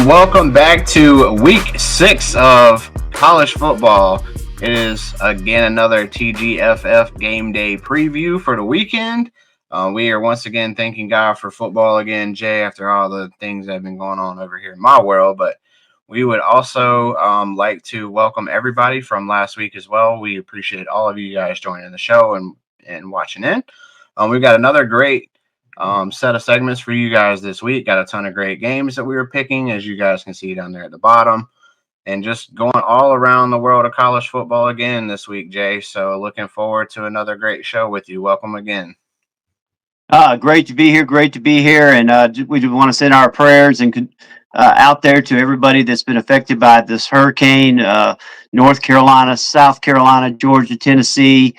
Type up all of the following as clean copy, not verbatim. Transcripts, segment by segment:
Welcome back to week 6 of college football. It is again another TGFF game day preview for the weekend. We are once again thanking God for football again, Jay, after all the things that have been going on over here in my world. But we would also like to welcome everybody from last week as well. We appreciate all of you guys joining the show and watching in. We've got another great set of segments for you guys this week. Got a ton of great games that we were picking, as you guys can see down there at the bottom, and just going all around the world of college football again this week, Jay. So looking forward to another great show with you. Welcome again. Great to be here. And we just want to send our prayers and out there to everybody that's been affected by this hurricane. North Carolina, South Carolina, Georgia, Tennessee,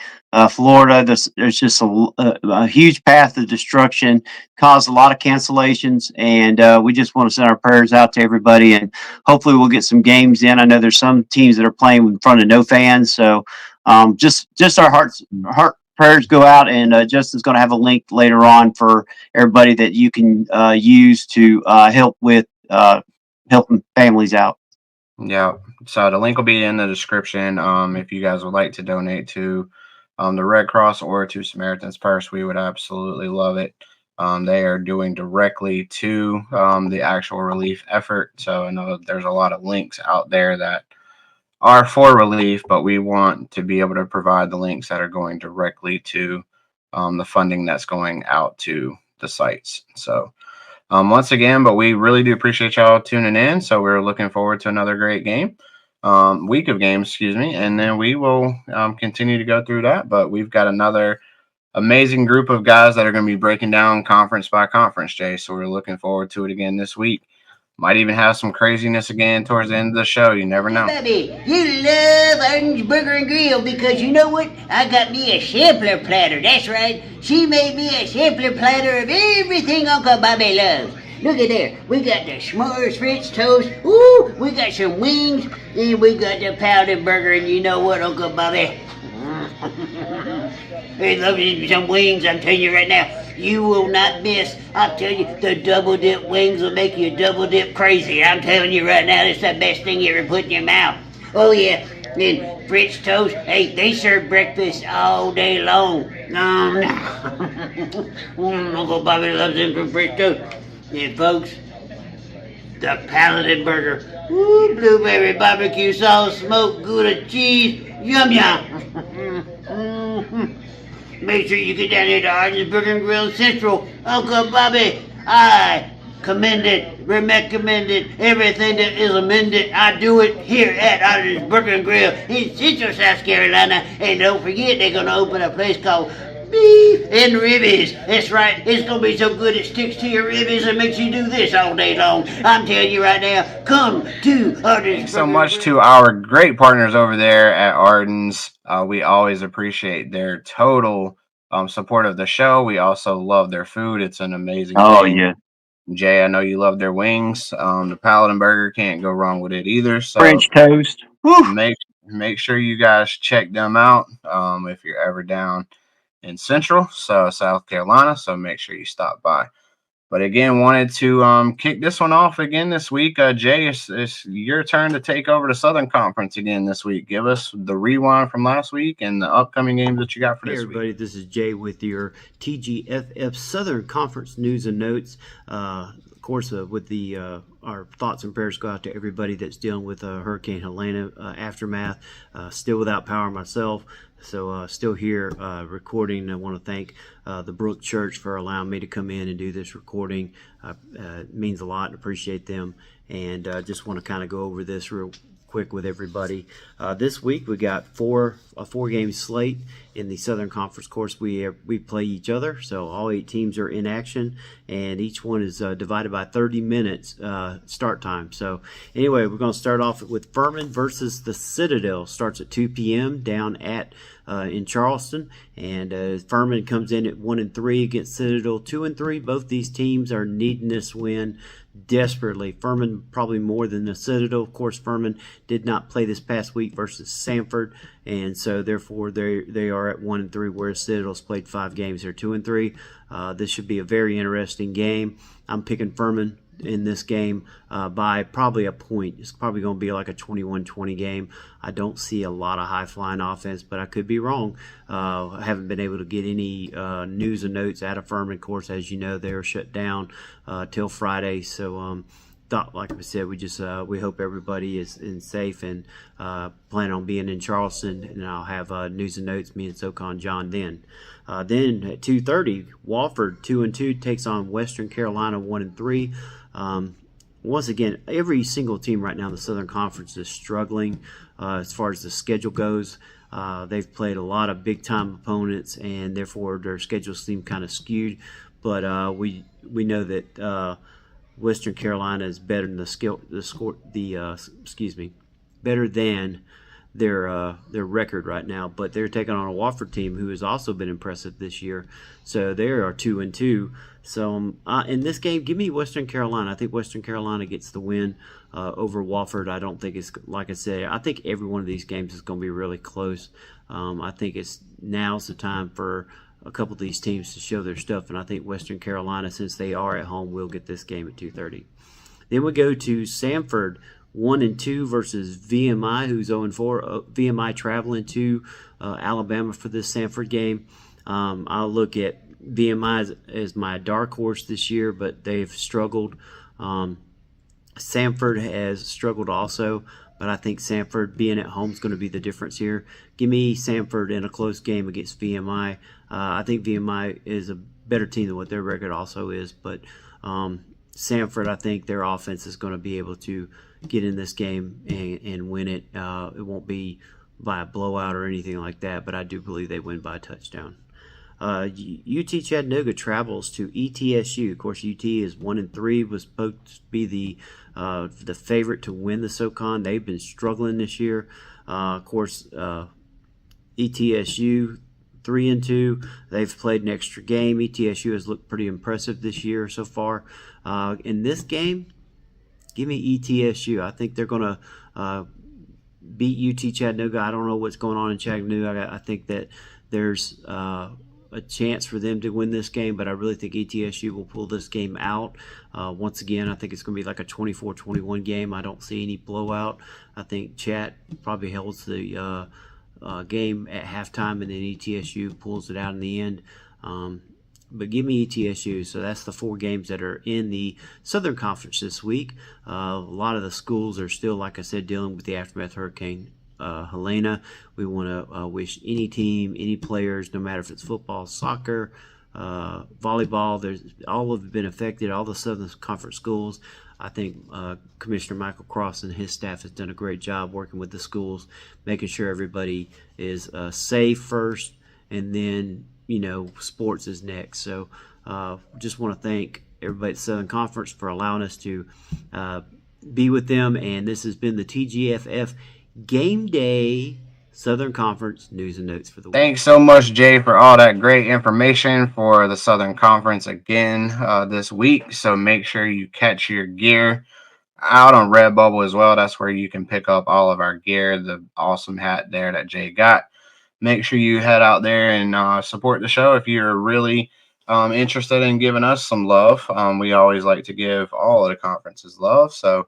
Florida. There's just a huge path of destruction, caused a lot of cancellations, and we just want to send our prayers out to everybody, and hopefully we'll get some games in. I know there's some teams that are playing in front of no fans, so just our heart prayers go out, and Justin's going to have a link later on for everybody that you can use to help with helping families out. Yeah, so the link will be in the description. If you guys would like to donate to the Red Cross or to Samaritan's Purse, we would absolutely love it. They are doing directly to the actual relief effort. So I know there's a lot of links out there that are for relief, but we want to be able to provide the links that are going directly to the funding that's going out to the sites. So once again, but we really do appreciate y'all tuning in. So we're looking forward to another great week of games, and then we will continue to go through that. But we've got another amazing group of guys that are going to be breaking down conference by conference, Jay. So we're looking forward to it again this week. Might even have some craziness again towards the end of the show. You never know. Baby, you love Arden's Burger and Grill because you know what? I got me a sampler platter. That's right. She made me a sampler platter of everything Uncle Bobby loves. Look at there. We got the s'mores French toast. Ooh, we got some wings. And we got the pounded burger. And you know what, Uncle Bobby? He loves you some wings, I'm telling you right now. You will not miss. I'll tell you, the double dip wings will make you double dip crazy. I'm telling you right now, it's the best thing you ever put in your mouth. Oh yeah, and French toast. Hey, they serve breakfast all day long. Uncle Bobby loves them for French toast. And folks, the Paladin burger. Ooh, blueberry barbecue sauce, smoked Gouda cheese. Yum yum. Make sure you get down here to Arden's Burger and Grill Central. Uncle Bobby, I commend it, recommend it, everything that is amended. I do it here at Arden's Burger and Grill in Central South Carolina. And don't forget, they're going to open a place called Beef and Ribbies. That's right. It's going to be so good it sticks to your ribbies and makes you do this all day long. I'm telling you right now, come to Arden's. Thanks so much to our great partners over there at Arden's. We always appreciate their total support of the show. We also love their food. It's an amazing thing. Yeah. Jay, I know you love their wings. The Paladin Burger, can't go wrong with it either. So French toast. Make sure you guys check them out if you're ever down in Central, so South Carolina. So make sure you stop by. But again, wanted to kick this one off again this week. Jay, it's your turn to take over the Southern Conference again this week. Give us the rewind from last week and the upcoming games that you got for this week. Hey everybody, this is Jay with your TGFF Southern Conference news and notes. Of course, with the our thoughts and prayers go out to everybody that's dealing with Hurricane Helene aftermath. Still without power myself. So still here recording. I want to thank the Brook Church for allowing me to come in and do this recording. It means a lot and appreciate them. And just want to kind of go over this real quick with everybody. This week we got a four-game slate in the Southern Conference. Of course, we play each other, so all 8 teams are in action, and each one is divided by 30 minutes start time. So anyway, we're going to start off with Furman versus the Citadel. Starts at 2 p.m. down at in Charleston, and Furman comes in at 1-3 against Citadel 2-3. Both these teams are needing this win desperately. Furman probably more than the Citadel. Of course, Furman did not play this past week versus Samford, and so therefore they are at 1-3, whereas Citadel's played 5 games. They're 2-3. This should be a very interesting game. I'm picking Furman in this game by probably a point. It's probably going to be like a 21-20 game. I don't see a lot of high-flying offense, but I could be wrong. I haven't been able to get any news and notes out of Furman. Of course, as you know, they were shut down till Friday. So, like I said, we hope everybody is safe and plan on being in Charleston. And I'll have news and notes, me and SoCon John then. Then at 2:30, Wofford 2-2 takes on Western Carolina 1-3. Once again, every single team right now in the Southern Conference is struggling as far as the schedule goes. They've played a lot of big-time opponents, and therefore their schedules seem kind of skewed. But we know that Western Carolina is better than better than their record right now. But they're taking on a Wofford team who has also been impressive this year. So they are 2-2. So in this game, give me Western Carolina. I think Western Carolina gets the win over Wofford. I don't think it's, like I said, I think every one of these games is going to be really close. I think now's the time for a couple of these teams to show their stuff, and I think Western Carolina, since they are at home, will get this game at 2:30. Then we go to Samford 1-2 versus VMI, who's 0-4. VMI traveling to Alabama for this Samford game. I'll look at VMI as my dark horse this year, but they've struggled. Samford has struggled also, but I think Samford being at home is going to be the difference here. Give me Samford in a close game against VMI. I think VMI is a better team than what their record also is, but Samford, I think their offense is going to be able to get in this game and win it. It won't be by a blowout or anything like that, but I do believe they win by a touchdown. UT Chattanooga travels to ETSU. Of course, UT is 1-3. Was supposed to be the favorite to win the SoCon. They've been struggling this year. Of course, ETSU 3-2. They've played an extra game. ETSU has looked pretty impressive this year so far. In this game, give me ETSU. I think they're going to beat UT Chattanooga. I don't know what's going on in Chattanooga. I think that there's a chance for them to win this game, but I really think ETSU will pull this game out. Once again, I think it's going to be like a 24-21 game. I don't see any blowout. I think Chat probably holds the game at halftime, and then ETSU pulls it out in the end. But give me ETSU. So that's the 4 games that are in the Southern Conference this week. A lot of the schools are still, like I said, dealing with the aftermath of Hurricane Helena. We want to wish any team, any players, no matter if it's football, soccer, volleyball, all have been affected, all the Southern Conference schools. I think Commissioner Michael Cross and his staff has done a great job working with the schools, making sure everybody is safe first, and then, sports is next. So just want to thank everybody at the Southern Conference for allowing us to be with them, and this has been the TGFF Game Day Southern Conference News and Notes for the week. Thanks so much, Jay, for all that great information for the Southern Conference again this week. So make sure you catch your gear out on Redbubble as well. That's where you can pick up all of our gear, the awesome hat there that Jay got. Make sure you head out there and support the show if you're really interested in giving us some love. We always like to give all of the conferences love. So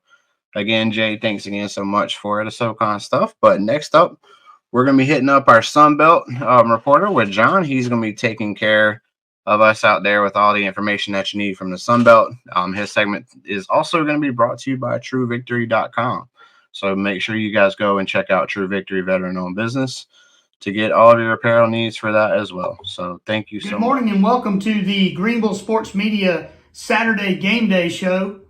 again, Jay, thanks again so much for the SoCon stuff. But next up, we're going to be hitting up our Sunbelt reporter with John. He's going to be taking care of us out there with all the information that you need from the Sunbelt. His segment is also going to be brought to you by TrueVictory.com. So make sure you guys go and check out True Victory Veteran-Owned Business to get all of your apparel needs for that as well. So thank you so much. Good morning and welcome to the Greenville Sports Media Saturday Game Day show.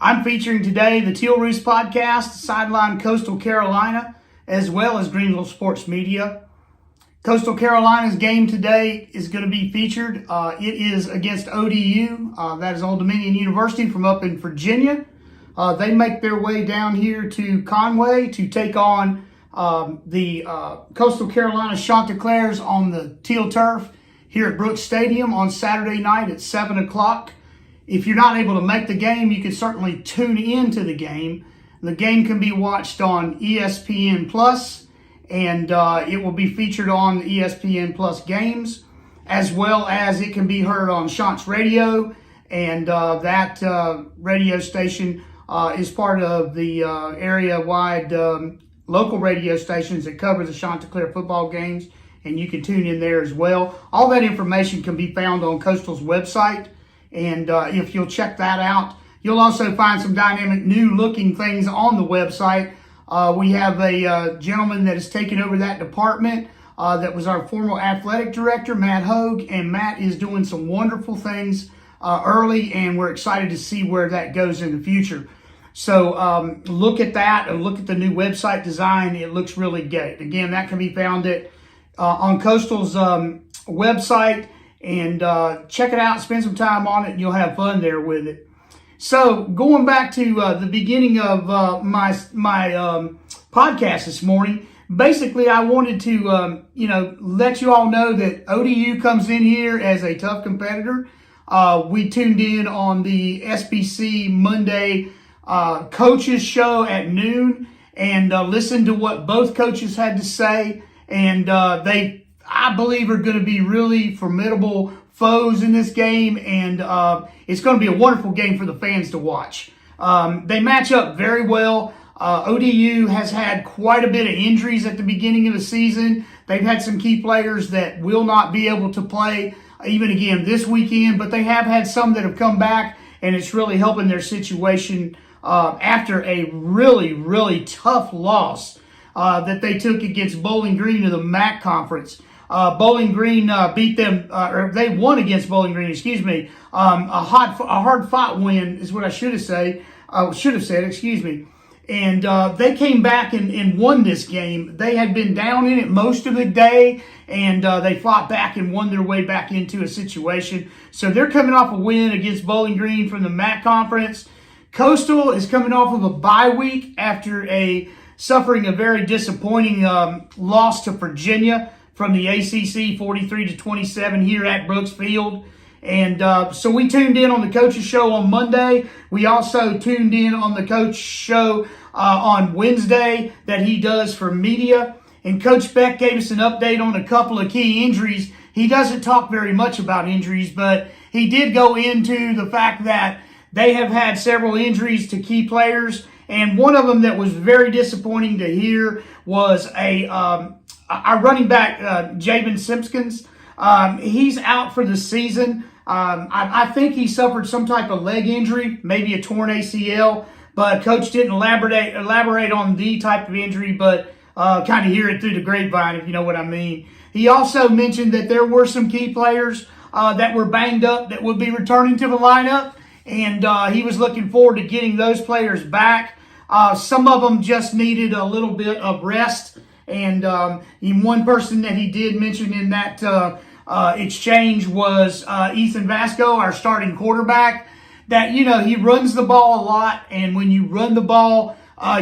I'm featuring today the Teal Roost podcast, Sideline Coastal Carolina, as well as Greenville Sports Media. Coastal Carolina's game today is going to be featured. It is against ODU. That is Old Dominion University from up in Virginia. They make their way down here to Conway to take on the Coastal Carolina Chanticleers on the Teal turf here at Brooks Stadium on Saturday night at 7 o'clock. If you're not able to make the game, you can certainly tune into the game. The game can be watched on ESPN Plus, and it will be featured on the ESPN Plus games, as well as it can be heard on Chant's Radio, and that radio station is part of the area-wide local radio stations that cover the Chanticleer football games, and you can tune in there as well. All that information can be found on Coastal's website, and if you'll check that out, you'll also find some dynamic new-looking things on the website. We have a gentleman that has taken over that department that was our former athletic director, Matt Hogue, and Matt is doing some wonderful things early, and we're excited to see where that goes in the future. So look at that and look at the new website design. It looks really good. Again, that can be found on Coastal's website, and check it out, spend some time on it, and you'll have fun there with it. So going back to the beginning of my podcast this morning, basically I wanted to let you all know that ODU comes in here as a tough competitor. We tuned in on the SBC Monday coaches show at noon and listened to what both coaches had to say, and they, I believe, are going to be really formidable foes in this game, and it's going to be a wonderful game for the fans to watch. They match up very well. ODU has had quite a bit of injuries at the beginning of the season. They've had some key players that will not be able to play even again this weekend, but they have had some that have come back, and it's really helping their situation after a really, really tough loss that they took against Bowling Green in the MAC conference. Bowling Green beat them, or they won against Bowling Green, excuse me. A hard-fought win is what I should have said, excuse me. And they came back and won this game. They had been down in it most of the day, and they fought back and won their way back into a situation. So they're coming off a win against Bowling Green from the MAC conference. Coastal is coming off of a bye week after suffering a very disappointing loss to Virginia from the ACC 43-27 here at Brooks Field. And so we tuned in on the coach's show on Monday. We also tuned in on the coach show on Wednesday that he does for media. And Coach Beck gave us an update on a couple of key injuries. He doesn't talk very much about injuries, but he did go into the fact that they have had several injuries to key players. And one of them that was very disappointing to hear was our running back, Javen Simpkins. He's out for the season. I think he suffered some type of leg injury, maybe a torn ACL, but Coach didn't elaborate on the type of injury, but kind of hear it through the grapevine, if you know what I mean. He also mentioned that there were some key players that were banged up that would be returning to the lineup, and he was looking forward to getting those players back. Some of them just needed a little bit of rest. And one person that he did mention in that exchange was Ethan Vasco, our starting quarterback, that, he runs the ball a lot. And when you run the ball,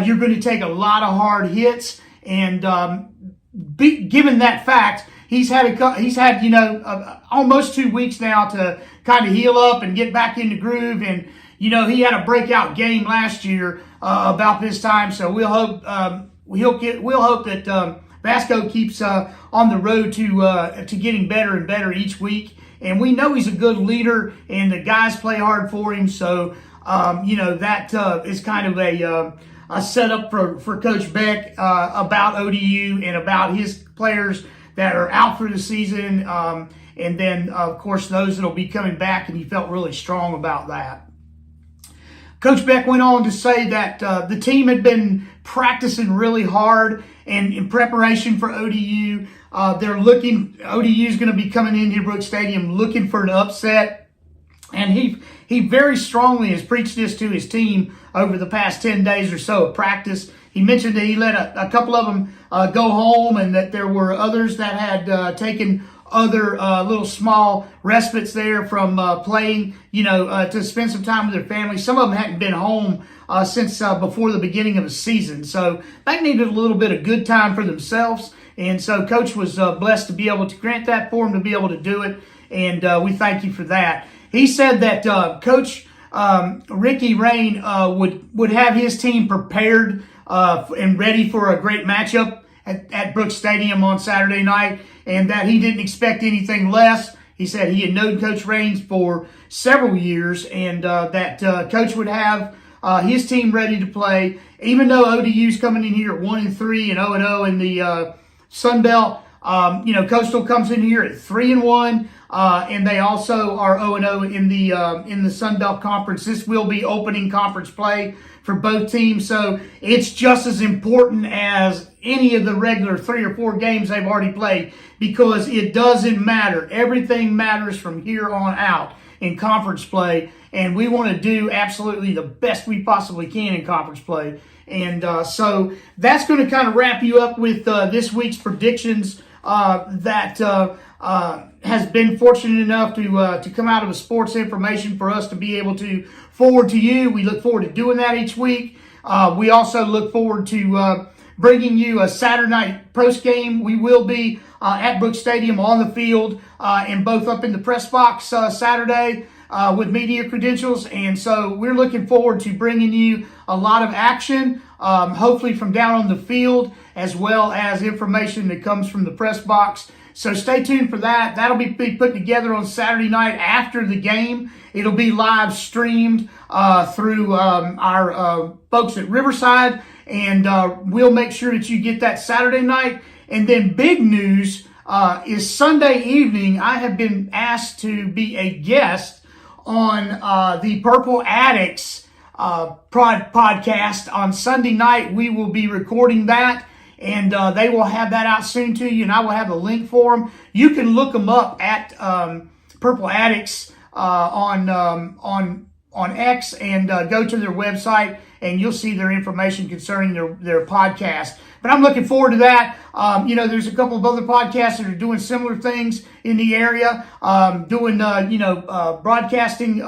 you're going to take a lot of hard hits. And given that fact, he's had almost 2 weeks now to kind of heal up and get back in the groove. And, he had a breakout game last year about this time. So we'll hope that Vasco keeps on the road to getting better and better each week. And we know he's a good leader, and the guys play hard for him. So, that is kind of a setup for Coach Beck about ODU and about his players that are out for the season. And then, of course, those that will be coming back, and he felt really strong about that. Coach Beck went on to say that the team had been practicing really hard and in preparation for ODU. ODU is going to be coming in here, Brooks Stadium, looking for an upset. And he very strongly has preached this to his team over the past 10 days or so of practice. He mentioned that he let a couple of them go home, and that there were others that had taken other little small respites there from playing, to spend some time with their family. Some of them hadn't been home since before the beginning of the season. So they needed a little bit of good time for themselves. And so Coach was blessed to be able to grant that for him to be able to do it. And we thank you for that. He said that Coach Ricky Rain would have his team prepared and ready for a great matchup at Brooks Stadium on Saturday night, and that he didn't expect anything less. He said he had known Coach Raines for several years, and that Coach would have his team ready to play, even though ODU's coming in here at 1-3 and 0-0 in the Sunbelt. Coastal comes in here at 3-1, and they also are 0-0 in the Sunbelt Conference. This will be opening conference play for both teams, so it's just as important as any of the regular 3 or 4 games they've already played, because it doesn't matter. Everything matters from here on out in conference play, and we want to do absolutely the best we possibly can in conference play. And so that's going to kind of wrap you up with this week's predictions that has been fortunate enough to come out of a sports information for us to be able to forward to you. We look forward to doing that each week. We also look forward to bringing you a Saturday night post game. We will be at Brooks Stadium on the field and both up in the press box Saturday with media credentials. And so we're looking forward to bringing you a lot of action, hopefully from down on the field, as well as information that comes from the press box. So stay tuned for that. That'll be put together on Saturday night after the game. It'll be live streamed through our folks at Riverside, and we'll make sure that you get that Saturday night. And then big news is Sunday evening. I have been asked to be a guest on the Purple Addicts podcast on Sunday night. We will be recording that, and they will have that out soon to you, and I will have a link for them. You can look them up at Purple Addicts on X, and go to their website, and you'll see their information concerning their podcast. But I'm looking forward to that. There's a couple of other podcasts that are doing similar things in the area, doing broadcasting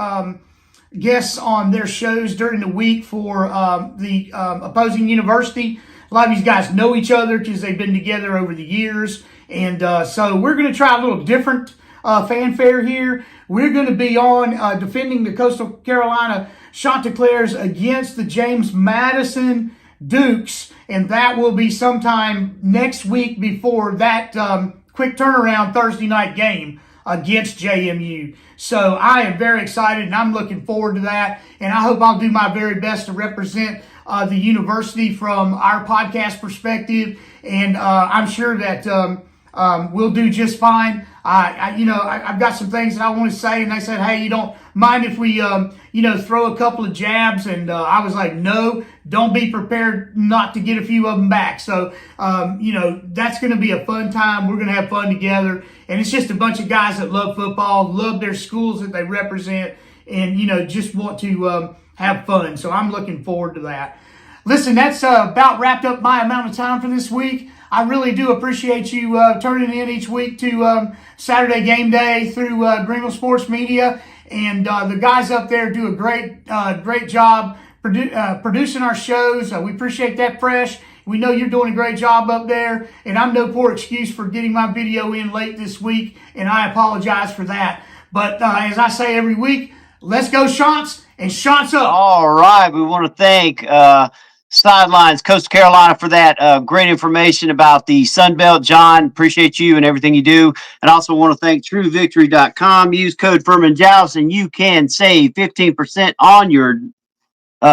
guests on their shows during the week for the opposing university. A lot of these guys know each other because they've been together over the years. And so we're going to try a little different fanfare here. We're going to be on defending the Coastal Carolina Chanticleers against the James Madison Dukes. And that will be sometime next week before that quick turnaround Thursday night game against JMU. So I am very excited, and I'm looking forward to that. And I hope I'll do my very best to represent the university from our podcast perspective. And I'm sure that we'll do just fine. I've got some things that I want to say, and they said, hey, you don't mind if we, throw a couple of jabs? And I was like, no, don't be prepared not to get a few of them back. So, that's going to be a fun time. We're going to have fun together. And it's just a bunch of guys that love football, love their schools that they represent, and, just want to have fun. So I'm looking forward to that. Listen, that's about wrapped up my amount of time for this week. I really do appreciate you turning in each week to Saturday Game Day through Greenville Sports Media. And the guys up there do a great job producing our shows. We appreciate that, Fresh. We know you're doing a great job up there. And I'm no poor excuse for getting my video in late this week, and I apologize for that. But as I say every week, let's go Chants, and Chants up. All right. We want to thank Sidelines Coastal Carolina for that great information about the Sunbelt. John, appreciate you and everything you do. And also want to thank TrueVictory.com. Use code FurmanJoust and you can save 15% on your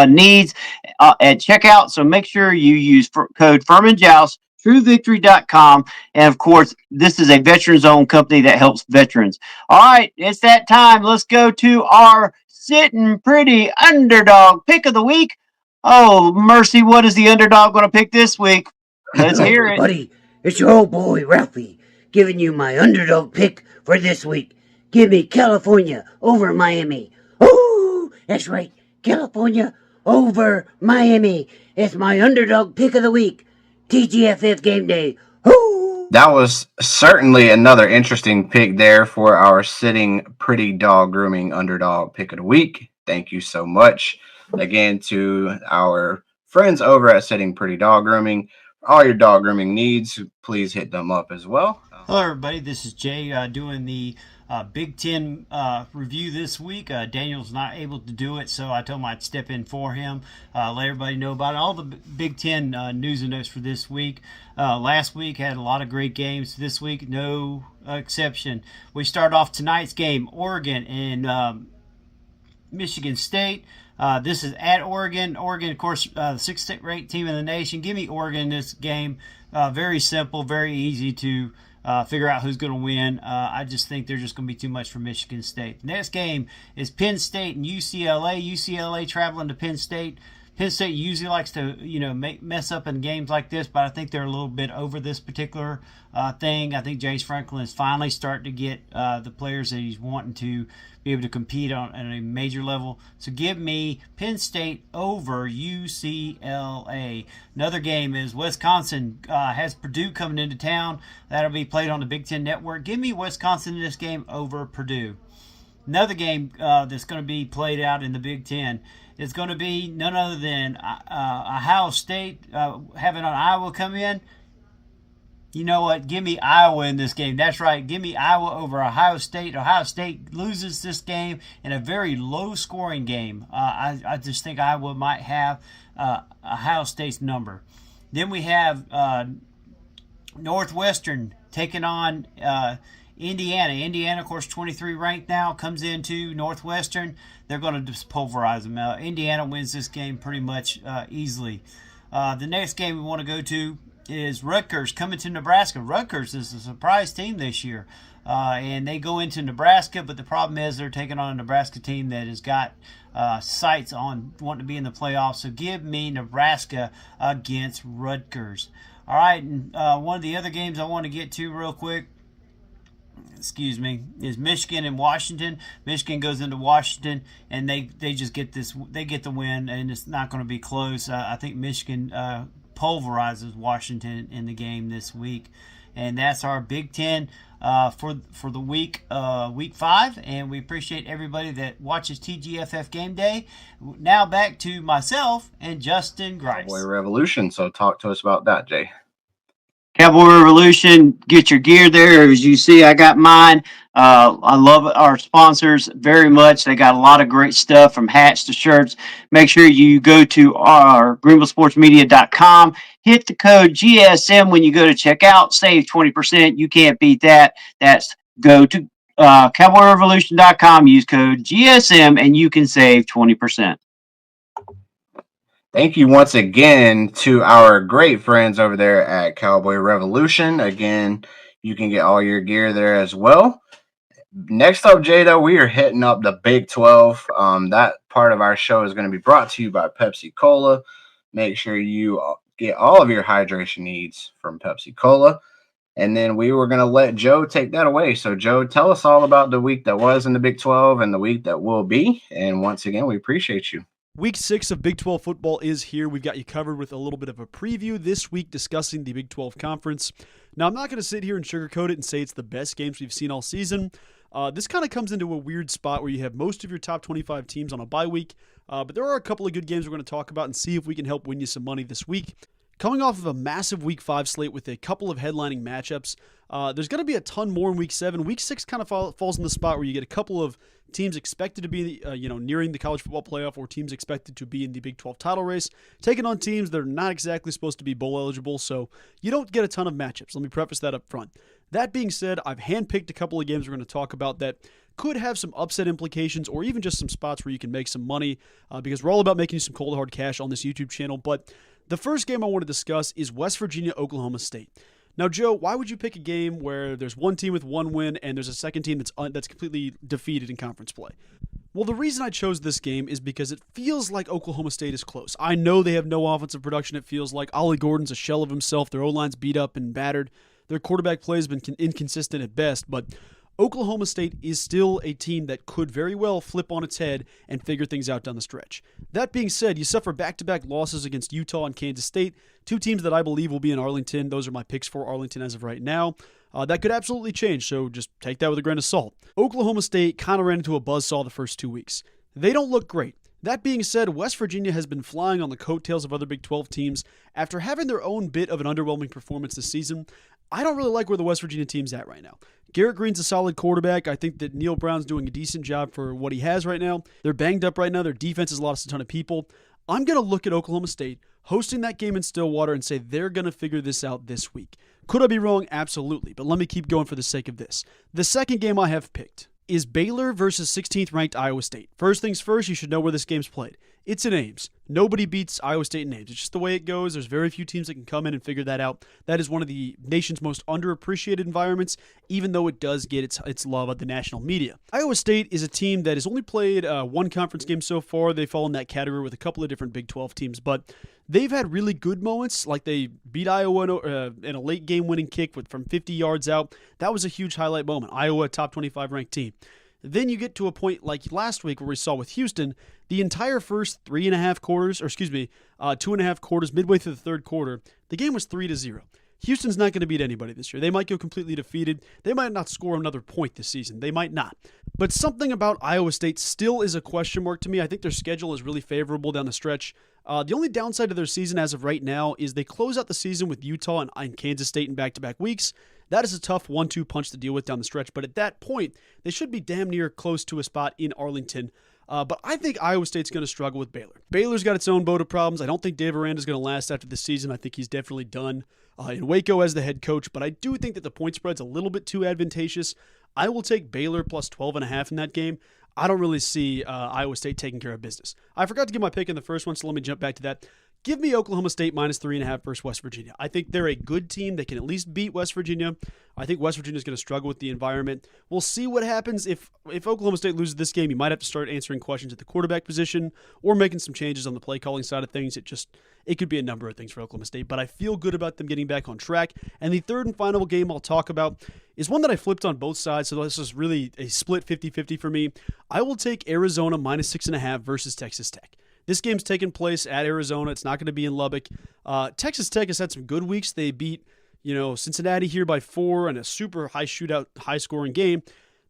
needs at checkout. So make sure you use code FurmanJoust, TrueVictory.com. And of course, this is a veterans-owned company that helps veterans. All right, it's that time. Let's go to our Sittin' Pretty Underdog pick of the week. Oh, mercy, what is the Underdog going to pick this week? Let's hear it. Buddy, it's your old boy, Ralphie, giving you my Underdog pick for this week. Give me California over Miami. Oh, that's right. California over Miami. It's my underdog pick of the week. TGFF game day. Oh. That was certainly another interesting pick there for our sitting pretty dog grooming underdog pick of the week. Thank you so much again to our friends over at Sitting Pretty Dog Grooming. For all your dog grooming needs, please hit them up as well. Hello, everybody. This is Jay doing the Big Ten review this week. Daniel's not able to do it, so I told him I'd step in for him, let everybody know about all the Big Ten news and notes for this week. Last week had a lot of great games. This week, no exception. We start off tonight's game, Oregon and Michigan State. This is at Oregon. Oregon, of course, the sixth-ranked team in the nation. Give me Oregon in this game. Very simple, very easy to figure out who's going to win. I just think they're just going to be too much for Michigan State. The next game is Penn State and UCLA. UCLA traveling to Penn State. Penn State usually likes to, mess up in games like this, but I think they're a little bit over this particular thing. I think James Franklin is finally starting to get the players that he's wanting to be able to compete on a major level. So give me Penn State over UCLA. Another game is Wisconsin has Purdue coming into town. That'll be played on the Big Ten Network. Give me Wisconsin in this game over Purdue. Another game that's going to be played out in the Big Ten is going to be none other than Ohio State having an Iowa come in. You know what? Give me Iowa in this game. That's right. Give me Iowa over Ohio State. Ohio State loses this game in a very low-scoring game. I just think Iowa might have Ohio State's number. Then we have Northwestern taking on Indiana. Indiana, of course, 23 ranked now, comes into Northwestern. They're going to just pulverize them. Indiana wins this game pretty much easily. The next game we want to go to is Rutgers coming to Nebraska. Rutgers is a surprise team this year, and they go into Nebraska, but the problem is they're taking on a Nebraska team that has got sights on wanting to be in the playoffs. So give me Nebraska against Rutgers. All right, and one of the other games I want to get to real quick, is Michigan and Washington. Michigan goes into Washington, and they just get the win, and it's not going to be close. I think Michigan pulverizes Washington in the game this week, and that's our Big Ten for the week 5. And we appreciate everybody that watches TGFF Game Day. Now back to myself and Justin Grice. Cowboy Revolution. So talk to us about that, Jay. Cowboy Revolution, get your gear there. As you see, I got mine. I love our sponsors very much. They got a lot of great stuff from hats to shirts. Make sure you go to our greenvillesportsmedia.com. Hit the code GSM when you go to checkout. Save 20%. You can't beat that. That's go to cowboyrevolution.com. Use code GSM and you can save 20%. Thank you once again to our great friends over there at Cowboy Revolution. Again, you can get all your gear there as well. Next up, Jada, we are hitting up the Big 12. That part of our show is going to be brought to you by Pepsi Cola. Make sure you get all of your hydration needs from Pepsi Cola. And then we were going to let Joe take that away. So, Joe, tell us all about the week that was in the Big 12 and the week that will be. And once again, we appreciate you. Week 6 of Big 12 football is here. We've got you covered with a little bit of a preview this week discussing the Big 12 Conference. Now, I'm not going to sit here and sugarcoat it and say it's the best games we've seen all season. This kind of comes into a weird spot where you have most of your top 25 teams on a bye week, but there are a couple of good games we're going to talk about and see if we can help win you some money this week. Coming off of a massive Week 5 slate with a couple of headlining matchups, there's going to be a ton more in Week 7. Week 6 kind of falls in the spot where you get a couple of teams expected to be, nearing the college football playoff, or teams expected to be in the Big 12 title race, taking on teams that are not exactly supposed to be bowl eligible, so you don't get a ton of matchups. Let me preface that up front. That being said, I've handpicked a couple of games we're going to talk about that could have some upset implications, or even just some spots where you can make some money, because we're all about making some cold hard cash on this YouTube channel. But the first game I want to discuss is West Virginia, Oklahoma State. Now, Joe, why would you pick a game where there's one team with one win and there's a second team that's completely defeated in conference play? Well, the reason I chose this game is because it feels like Oklahoma State is close. I know they have no offensive production. It feels like Ollie Gordon's a shell of himself. Their O-line's beat up and battered. Their quarterback play has been inconsistent at best, but Oklahoma State is still a team that could very well flip on its head and figure things out down the stretch. That being said, you suffer back-to-back losses against Utah and Kansas State, two teams that I believe will be in Arlington. Those are my picks for Arlington as of right now. That could absolutely change, so just take that with a grain of salt. Oklahoma State kind of ran into a buzzsaw the first 2 weeks. They don't look great. That being said, West Virginia has been flying on the coattails of other Big 12 teams after having their own bit of an underwhelming performance this season. I don't really like where the West Virginia team's at right now. Garrett Green's a solid quarterback. I think that Neil Brown's doing a decent job for what he has right now. They're banged up right now. Their defense has lost a ton of people. I'm going to look at Oklahoma State hosting that game in Stillwater and say they're going to figure this out this week. Could I be wrong? Absolutely. But let me keep going for the sake of this. The second game I have picked is Baylor versus 16th ranked Iowa State. First things first, you should know where this game's played. It's in Ames. Nobody beats Iowa State in Ames. It's just the way it goes. There's very few teams that can come in and figure that out. That is one of the nation's most underappreciated environments, even though it does get its love at the national media. Iowa State is a team that has only played one conference game so far. They fall in that category with a couple of different Big 12 teams, but they've had really good moments, like they beat Iowa in a late game winning kick from 50 yards out. That was a huge highlight moment. Iowa, top 25 ranked team. Then you get to a point like last week where we saw with Houston, the entire first 2.5 quarters, midway through the third quarter, the game was 3-0. Houston's not going to beat anybody this year. They might go completely defeated. They might not score another point this season. They might not. But something about Iowa State still is a question mark to me. I think their schedule is really favorable down the stretch. The only downside of their season as of right now is they close out the season with Utah and Kansas State in back-to-back weeks. That is a tough 1-2 punch to deal with down the stretch, but at that point, they should be damn near close to a spot in Arlington. But I think Iowa State's going to struggle with Baylor. Baylor's got its own boat of problems. I don't think Dave Aranda's going to last after this season. I think he's definitely done in Waco as the head coach, but I do think that the point spread's a little bit too advantageous. I will take Baylor plus 12.5 in that game. I don't really see Iowa State taking care of business. I forgot to give my pick in the first one, so let me jump back to that. Give me Oklahoma State minus 3.5 versus West Virginia. I think they're a good team. They can at least beat West Virginia. I think West Virginia is going to struggle with the environment. We'll see what happens. If Oklahoma State loses this game, you might have to start answering questions at the quarterback position or making some changes on the play calling side of things. It could be a number of things for Oklahoma State, but I feel good about them getting back on track. And the third and final game I'll talk about is one that I flipped on both sides, so this is really a split 50-50 for me. I will take Arizona minus 6.5 versus Texas Tech. This game's taking place at Arizona. It's not going to be in Lubbock. Texas Tech has had some good weeks. They beat, Cincinnati here by 4 in a super high shootout, high-scoring game.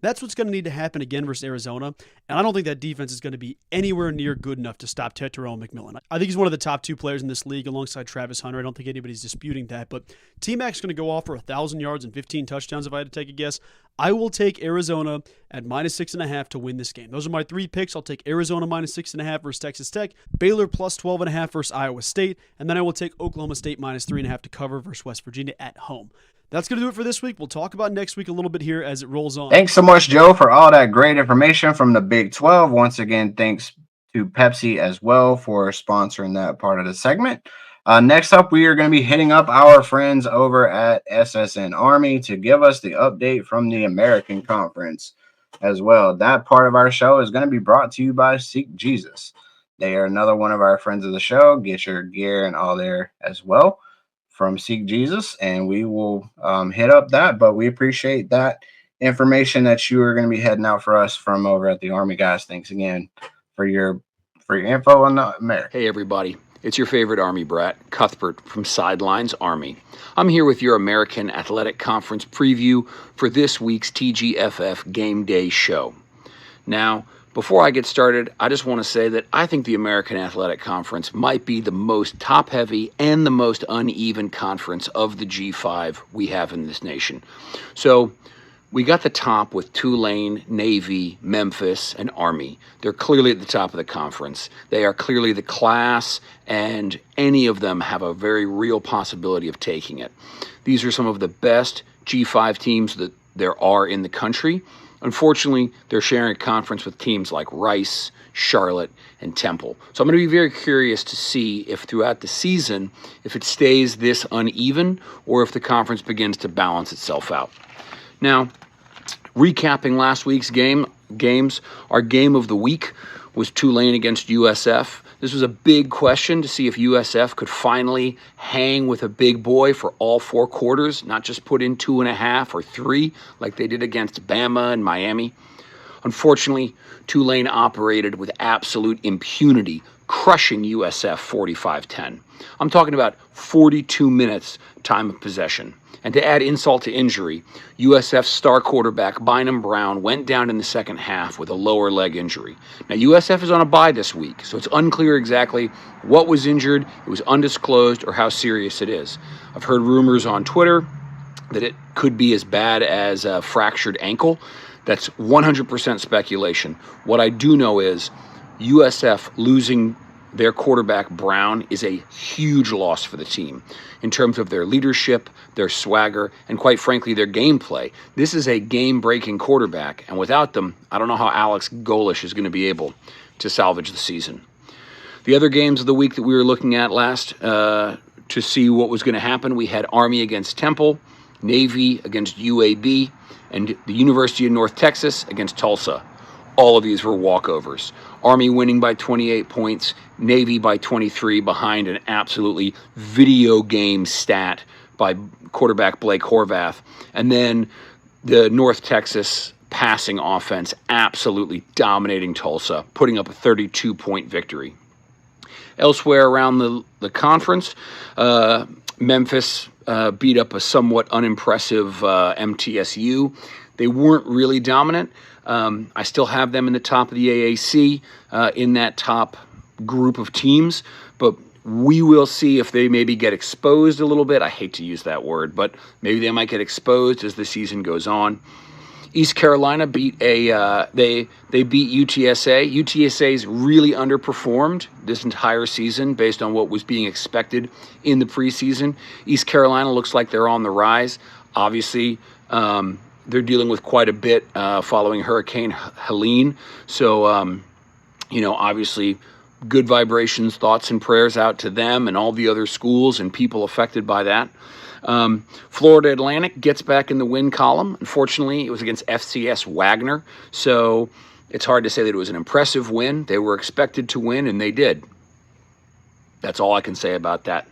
That's what's going to need to happen again versus Arizona, and I don't think that defense is going to be anywhere near good enough to stop Tetero McMillan. I think he's one of the top 2 players in this league alongside Travis Hunter. I don't think anybody's disputing that, but T-Mac's going to go off for 1,000 yards and 15 touchdowns if I had to take a guess. I will take Arizona at minus 6.5 to win this game. Those are my 3 picks. I'll take Arizona minus 6.5 versus Texas Tech, Baylor plus 12.5 versus Iowa State, and then I will take Oklahoma State minus 3.5 to cover versus West Virginia at home. That's going to do it for this week. We'll talk about next week a little bit here as it rolls on. Thanks so much, Joe, for all that great information from the Big 12. Once again, thanks to Pepsi as well for sponsoring that part of the segment. Next up, we are going to be hitting up our friends over at SSN Army to give us the update from the American Conference as well. That part of our show is going to be brought to you by Seek Jesus. They are another one of our friends of the show. Get your gear and all there as well from Seek Jesus, and we will hit up that, but we appreciate that information that you are going to be heading out for us from over at the Army, guys. Thanks again for your info on the America. Hey everybody, it's your favorite Army brat, Cuthbert from Sidelines Army. I'm here with your American Athletic Conference preview for this week's TGFF Game Day show. Now, before I get started, I just want to say that I think the American Athletic Conference might be the most top-heavy and the most uneven conference of the G5 we have in this nation. So we got the top with Tulane, Navy, Memphis, and Army. They're clearly at the top of the conference. They are clearly the class, and any of them have a very real possibility of taking it. These are some of the best G5 teams that there are in the country. Unfortunately, they're sharing a conference with teams like Rice, Charlotte, and Temple. So I'm going to be very curious to see if throughout the season, if it stays this uneven or if the conference begins to balance itself out. Now, recapping last week's games, our game of the week was Tulane against USF. This was a big question to see if USF could finally hang with a big boy for all 4 quarters, not just put in 2.5 or 3 like they did against Bama and Miami. Unfortunately, Tulane operated with absolute impunity, crushing USF 45-10. I'm talking about 42 minutes time of possession. And to add insult to injury, USF's star quarterback, Bynum Brown, went down in the second half with a lower leg injury. Now, USF is on a bye this week, so it's unclear exactly what was injured, it was undisclosed, or how serious it is. I've heard rumors on Twitter that it could be as bad as a fractured ankle. That's 100% speculation. What I do know is USF losing their quarterback, Brown, is a huge loss for the team in terms of their leadership, their swagger, and quite frankly, their gameplay. This is a game-breaking quarterback, and without them, I don't know how Alex Golish is going to be able to salvage the season. The other games of the week that we were looking at last to see what was going to happen, we had Army against Temple, Navy against UAB, and the University of North Texas against Tulsa. All of these were walkovers. Army winning by 28 points, Navy by 23 behind an absolutely video game stat by quarterback Blake Horvath. And then the North Texas passing offense absolutely dominating Tulsa, putting up a 32-point victory. Elsewhere around the conference, Memphis beat up a somewhat unimpressive MTSU. They weren't really dominant. I still have them in the top of the AAC, in that top group of teams, but we will see if they maybe get exposed a little bit. I hate to use that word, but maybe they might get exposed as the season goes on. East Carolina beat they beat UTSA. UTSA's really underperformed this entire season based on what was being expected in the preseason. East Carolina looks like they're on the rise. Obviously, they're dealing with quite a bit following Hurricane Helene. So, obviously, good vibrations, thoughts and prayers out to them and all the other schools and people affected by that. Florida Atlantic gets back in the win column. Unfortunately, it was against FCS Wagner, so it's hard to say that it was an impressive win. They were expected to win, and they did. That's all I can say about that.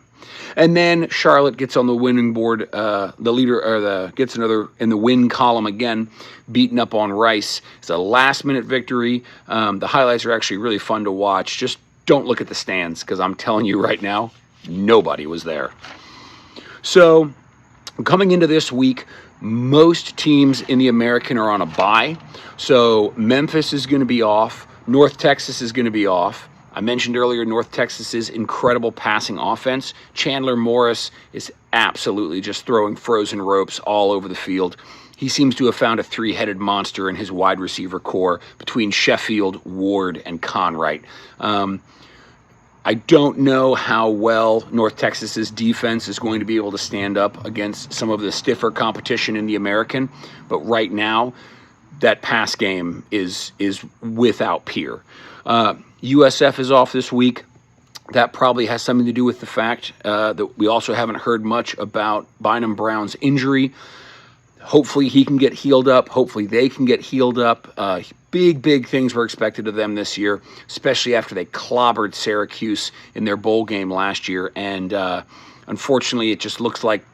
And then Charlotte gets on the winning board, gets another in the win column again, beating up on Rice. It's a last-minute victory. The highlights are actually really fun to watch. Just don't look at the stands, because I'm telling you right now, nobody was there. So, coming into this week, most teams in the American are on a bye. So, Memphis is going to be off. North Texas is going to be off. I mentioned earlier North Texas's incredible passing offense. Chandler Morris is absolutely just throwing frozen ropes all over the field. He seems to have found a 3-headed monster in his wide receiver core between Sheffield, Ward, and Conwright. I don't know how well North Texas's defense is going to be able to stand up against some of the stiffer competition in the American, but right now, that pass game is without peer. USF is off this week. That probably has something to do with the fact that we also haven't heard much about Bynum Brown's injury. Hopefully he can get healed up. Hopefully they can get healed up. Big things were expected of them this year, especially after they clobbered Syracuse in their bowl game last year. And unfortunately, it just looks like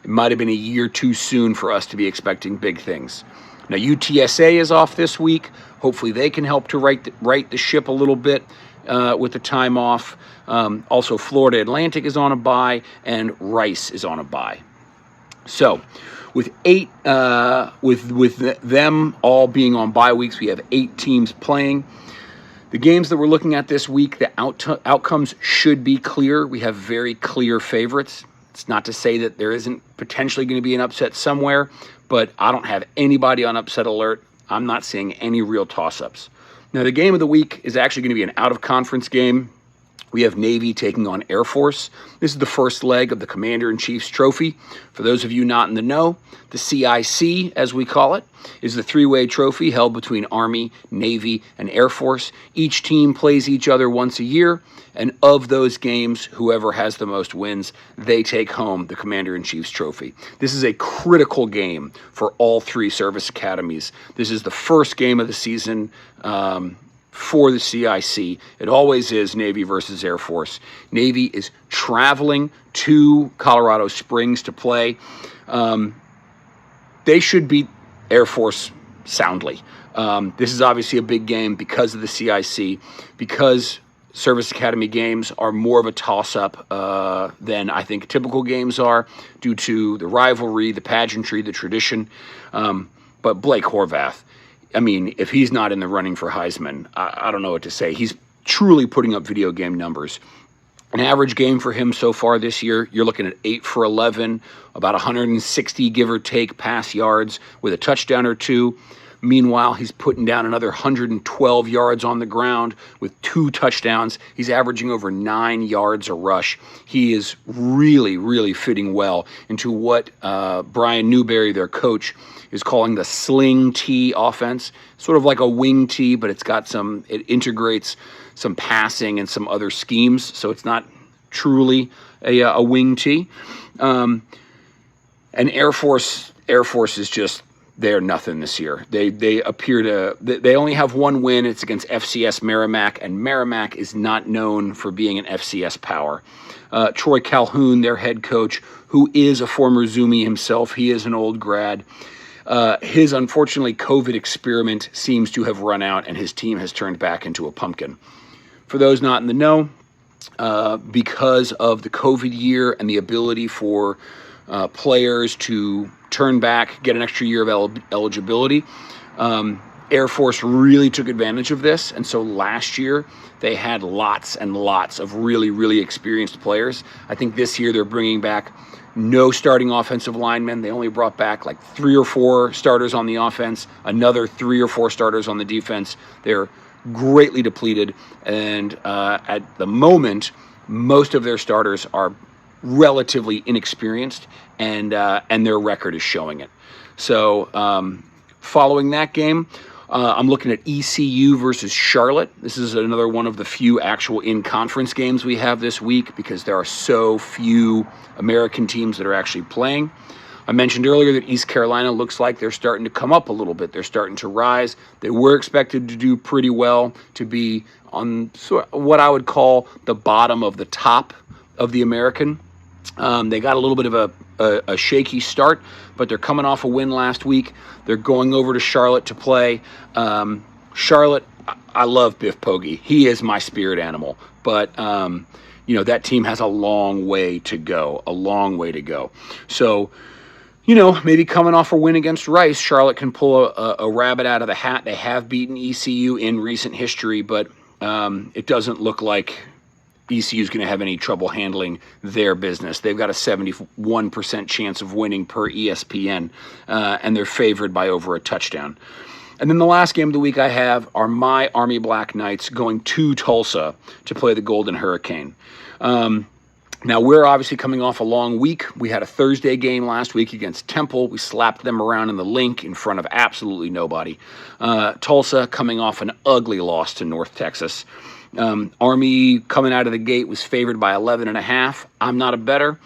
it might have been a year too soon for us to be expecting big things. Now, UTSA is off this week. Hopefully they can help to right the ship a little bit with the time off. Also, Florida Atlantic is on a bye, and Rice is on a bye. So, with them all being on bye weeks, we have 8 teams playing. The games that we're looking at this week, the outcomes should be clear. We have very clear favorites. It's not to say that there isn't potentially going to be an upset somewhere, but I don't have anybody on upset alert. I'm not seeing any real toss-ups. Now, the game of the week is actually going to be an out-of-conference game. We have Navy taking on Air Force. This is the first leg of the Commander-in-Chief's Trophy. For those of you not in the know, the CIC, as we call it, is the 3-way trophy held between Army, Navy, and Air Force. Each team plays each other once a year, and of those games, whoever has the most wins, they take home the Commander-in-Chief's Trophy. This is a critical game for all 3 service academies. This is the first game of the season for the CIC. It always is Navy versus Air Force. Navy is traveling to Colorado Springs to play. They should beat Air Force soundly. This is obviously a big game because of the CIC, because Service Academy games are more of a toss-up than I think typical games are, due to the rivalry, the pageantry, the tradition. But Blake Horvath, I mean, if he's not in the running for Heisman, I don't know what to say. He's truly putting up video game numbers. An average game for him so far this year, you're looking at 8 for 11, about 160 give or take pass yards with a touchdown or two. Meanwhile, he's putting down another 112 yards on the ground with 2 touchdowns. He's averaging over 9 yards a rush. He is really, really fitting well into what Brian Newberry, their coach, is calling the sling T offense. Sort of like a wing T, but it integrates some passing and some other schemes, so it's not truly a wing T. And Air Force is just, they're nothing this year. They appear to, they only have one win. It's against FCS Merrimack, and Merrimack is not known for being an FCS power. Troy Calhoun, their head coach, who is a former Zoomie himself, he is an old grad. His, unfortunately, COVID experiment seems to have run out, and his team has turned back into a pumpkin. For those not in the know, because of the COVID year and the ability for players to turn back, get an extra year of eligibility, Air Force really took advantage of this. And so last year, they had lots and lots of really, really experienced players. I think this year they're bringing back no starting offensive linemen. They only brought back like 3 or 4 starters on the offense, another 3 or 4 starters on the defense. They're greatly depleted, and at the moment, most of their starters are relatively inexperienced, and their record is showing it. So following that game, I'm looking at ECU versus Charlotte. This is another one of the few actual in-conference games we have this week because there are so few American teams that are actually playing. I mentioned earlier that East Carolina looks like they're starting to come up a little bit. They're starting to rise. They were expected to do pretty well, to be on what I would call the bottom of the top of the American. They got a little bit of a shaky start, but they're coming off a win last week. They're going over to Charlotte to play. Charlotte, I love Biff Poggi. He is my spirit animal. But, that team has a long way to go. So, maybe coming off a win against Rice, Charlotte can pull a rabbit out of the hat. They have beaten ECU in recent history, but it doesn't look like ECU is going to have any trouble handling their business. They've got a 71% chance of winning per ESPN, and they're favored by over a touchdown. And then the last game of the week I have are my Army Black Knights going to Tulsa to play the Golden Hurricane. Now, we're obviously coming off a long week. We had a Thursday game last week against Temple. We slapped them around in the link in front of absolutely nobody. Tulsa coming off an ugly loss to North Texas. Army coming out of the gate was favored by 11.5. I'm not a bettor.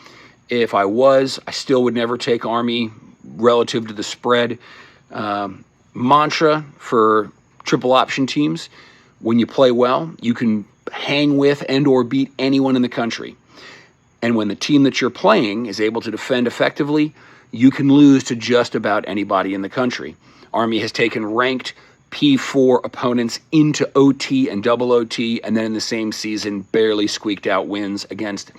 If I was, I still would never take Army relative to the spread. Mantra for triple option teams: when you play well, you can hang with and or beat anyone in the country. And when the team that you're playing is able to defend effectively, you can lose to just about anybody in the country. Army has taken ranked P4 opponents into OT and double OT, and then in the same season barely squeaked out wins against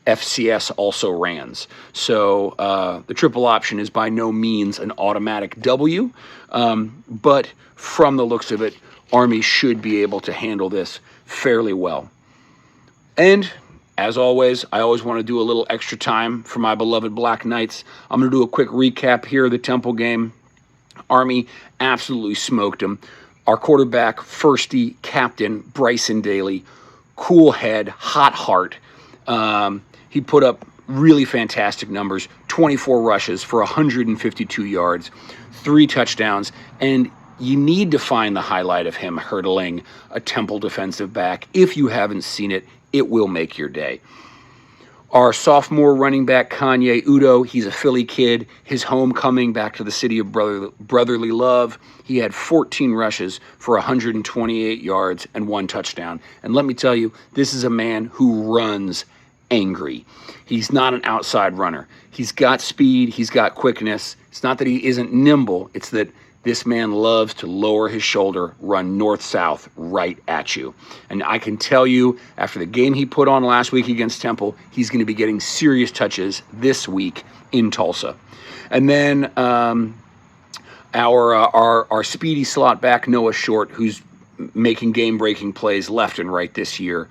FCS also-rans. So the triple option is by no means an automatic W, but from the looks of it, Army should be able to handle this fairly well. And as always, I always want to do a little extra time for my beloved Black Knights. I'm going to do a quick recap here of the Temple game. Army absolutely smoked them. Our quarterback, firstie captain, Bryson Daly, cool head, hot heart. He put up really fantastic numbers, 24 rushes for 152 yards, 3 touchdowns, and you need to find the highlight of him hurdling a Temple defensive back. If you haven't seen it, it will make your day. Our sophomore running back, Kanye Udo, he's a Philly kid. His homecoming back to the city of brotherly love. He had 14 rushes for 128 yards and 1 touchdown. And let me tell you, this is a man who runs angry. He's not an outside runner. He's got speed. He's got quickness. It's not that he isn't nimble. It's that this man loves to lower his shoulder, run north-south right at you. And I can tell you, after the game he put on last week against Temple, he's going to be getting serious touches this week in Tulsa. And then our speedy slot back, Noah Short, who's making game-breaking plays left and right this year.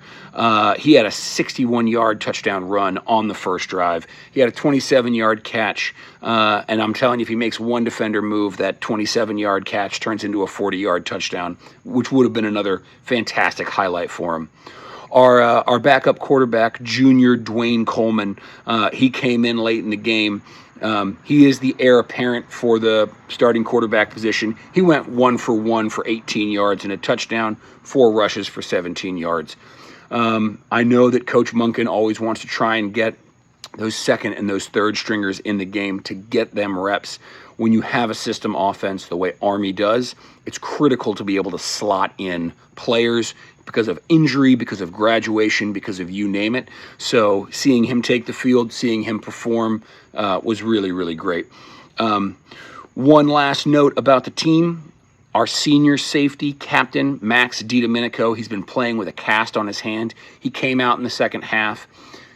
He had a 61-yard touchdown run on the first drive. He had a 27-yard catch, and I'm telling you, if he makes one defender move, that 27-yard catch turns into a 40-yard touchdown, which would have been another fantastic highlight for him. Our backup quarterback, junior Dwayne Coleman, he came in late in the game. He is the heir apparent for the starting quarterback position. He went 1 for 1 for 18 yards and a touchdown, 4 rushes for 17 yards. I know that Coach Monken always wants to try and get those second and those third stringers in the game to get them reps. When you have a system offense the way Army does, it's critical to be able to slot in players because of injury, because of graduation, because of you name it. So seeing him take the field, seeing him perform was really, really great. One last note about the team. Our senior safety captain, Max DiDomenico, he's been playing with a cast on his hand. He came out in the second half.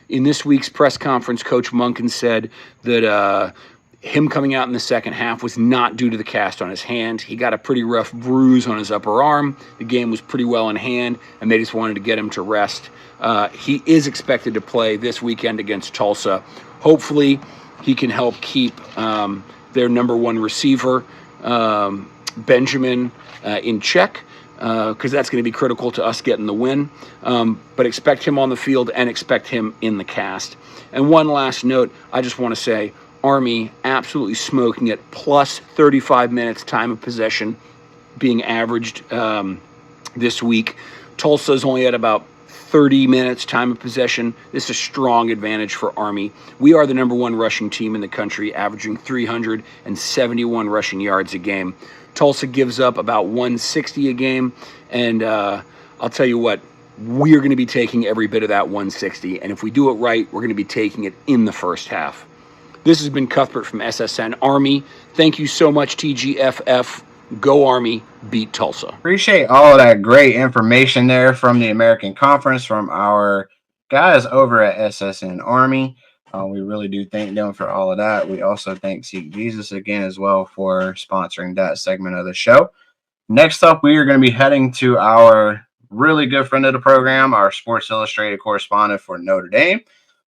In this week's press conference, Coach Monken said that him coming out in the second half was not due to the cast on his hand. He got a pretty rough bruise on his upper arm. The game was pretty well in hand, and they just wanted to get him to rest. He is expected to play this weekend against Tulsa. Hopefully, he can help keep their number one receiver, Benjamin, in check, because that's going to be critical to us getting the win. But expect him on the field and expect him in the cast. And one last note, I just want to say, Army absolutely smoking it, plus 35 minutes time of possession being averaged this week. Tulsa's only at about 30 minutes time of possession. This is a strong advantage for Army. We are the number one rushing team in the country, averaging 371 rushing yards a game. Tulsa gives up about 160 a game, and I'll tell you what, we're going to be taking every bit of that 160, and if we do it right, we're going to be taking it in the first half. This has been Cuthbert from SSN Army. Thank you so much, TGFF. Go Army, beat Tulsa. Appreciate all of that great information there from the American Conference, from our guys over at SSN Army. We really do thank them for all of that. We also thank Seek Jesus again as well for sponsoring that segment of the show. Next up, we are going to be heading to our really good friend of the program, our Sports Illustrated correspondent for Notre Dame,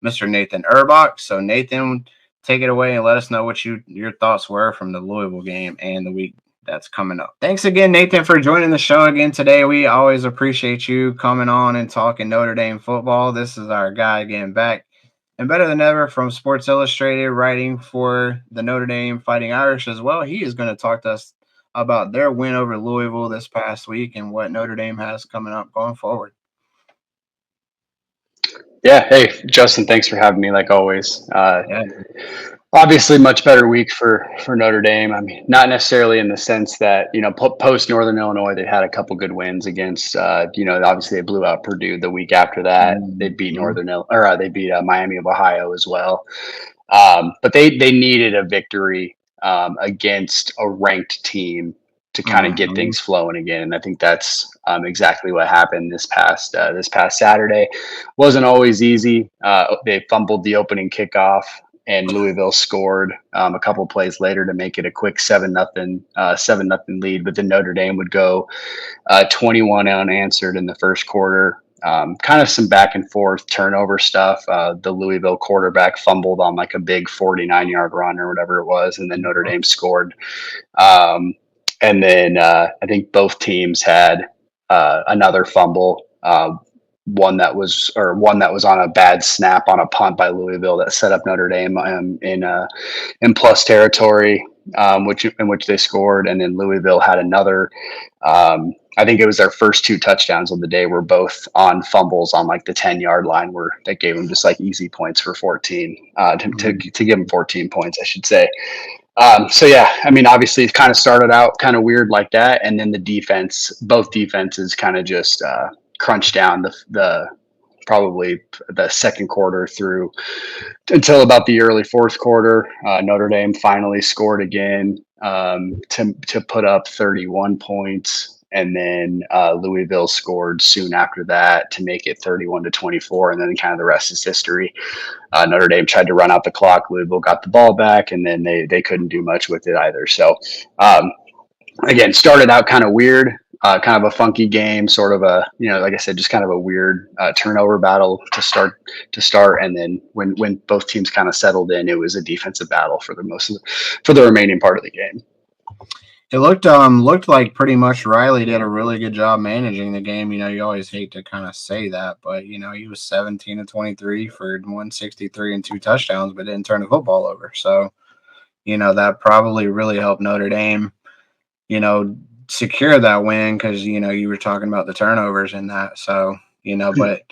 Mr. Nathan Erbach. So Nathan, take it away and let us know what your thoughts were from the Louisville game and the week that's coming up. Thanks again, Nathan, for joining the show again today. We always appreciate you coming on and talking Notre Dame football. This is our guy getting back and better than ever from Sports Illustrated, writing for the Notre Dame Fighting Irish as well. He is going to talk to us about their win over Louisville this past week and what Notre Dame has coming up going forward. Yeah. Hey, Justin, thanks for having me like always. Obviously much better week for Notre Dame. I mean, not necessarily in the sense that, post Northern Illinois, they had a couple good wins against, obviously they blew out Purdue the week after that. They beat they beat Miami of Ohio as well. But they needed a victory against a ranked team to kind of get things flowing again. And I think that's exactly what happened this past Saturday. Wasn't always easy. They fumbled the opening kickoff, and Louisville scored a couple plays later to make it a quick 7-0 lead. But then Notre Dame would go 21 unanswered in the first quarter. Kind of some back and forth turnover stuff. The Louisville quarterback fumbled on like a big 49-yard run or whatever it was, and then Notre Dame scored. And then I think both teams had another fumble. One that was on a bad snap on a punt by Louisville that set up Notre Dame in plus territory, in which they scored. And then Louisville had another I think it was their first 2 touchdowns of the day were both on fumbles on like the 10-yard line, where they gave them just like easy points for 14 to give them 14 points, I should say. So yeah, I mean, obviously it kind of started out kind of weird like that. And then both defenses kind of just crunched down the probably the second quarter through until about the early fourth quarter. Notre Dame finally scored again to put up 31 points. And then Louisville scored soon after that to make it 31-24. And then kind of the rest is history. Notre Dame tried to run out the clock. Louisville got the ball back, and then they couldn't do much with it either. So again, started out kind of weird. Kind of a funky game, sort of a, like I said, just kind of a weird turnover battle to start. And then when both teams kind of settled in, it was a defensive battle for the remaining part of the game. It looked like pretty much Riley did a really good job managing the game. You always hate to kind of say that, but he was 17-23 for 163 and 2 touchdowns, but didn't turn the football over. So, that probably really helped Notre Dame, secure that win, because you were talking about the turnovers and that. So but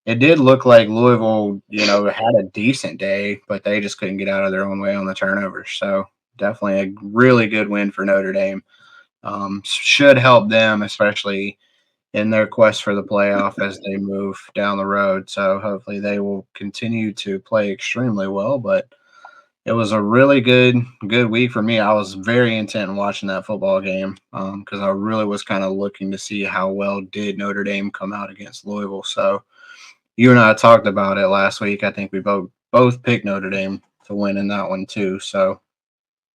it did look like Louisville had a decent day, but they just couldn't get out of their own way on the turnovers. So definitely a really good win for Notre Dame. Should help them, especially in their quest for the playoff as they move down the road. So hopefully they will continue to play extremely well. But it was a really good week for me. I was very intent on watching that football game because I really was kind of looking to see how well did Notre Dame come out against Louisville. So you and I talked about it last week. I think we both picked Notre Dame to win in that one too. So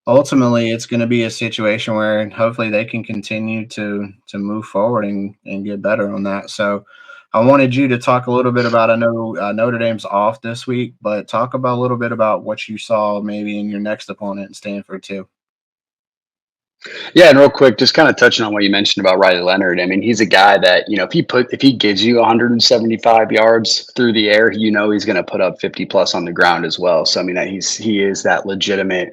ultimately, it's going to be a situation where hopefully they can continue to move forward and get better on that. So I wanted you to talk a little bit about, I know Notre Dame's off this week, but talk about a little bit about what you saw maybe in your next opponent in Stanford too. Yeah, and real quick, just kind of touching on what you mentioned about Riley Leonard. I mean, he's a guy that, if he gives you 175 yards through the air, he's going to put up 50 plus on the ground as well. So I mean, he is that legitimate,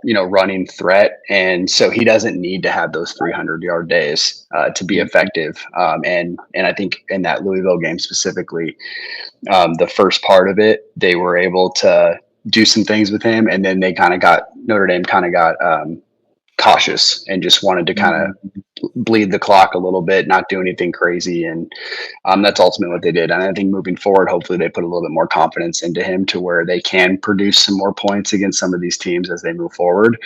running threat, and so he doesn't need to have those 300-yard days to be effective. And I think in that Louisville game specifically, the first part of it, they were able to do some things with him, and then Notre Dame kind of got cautious and just wanted to kind of bleed the clock a little bit, not do anything crazy. And that's ultimately what they did. And I think moving forward, hopefully they put a little bit more confidence into him to where they can produce some more points against some of these teams as they move forward.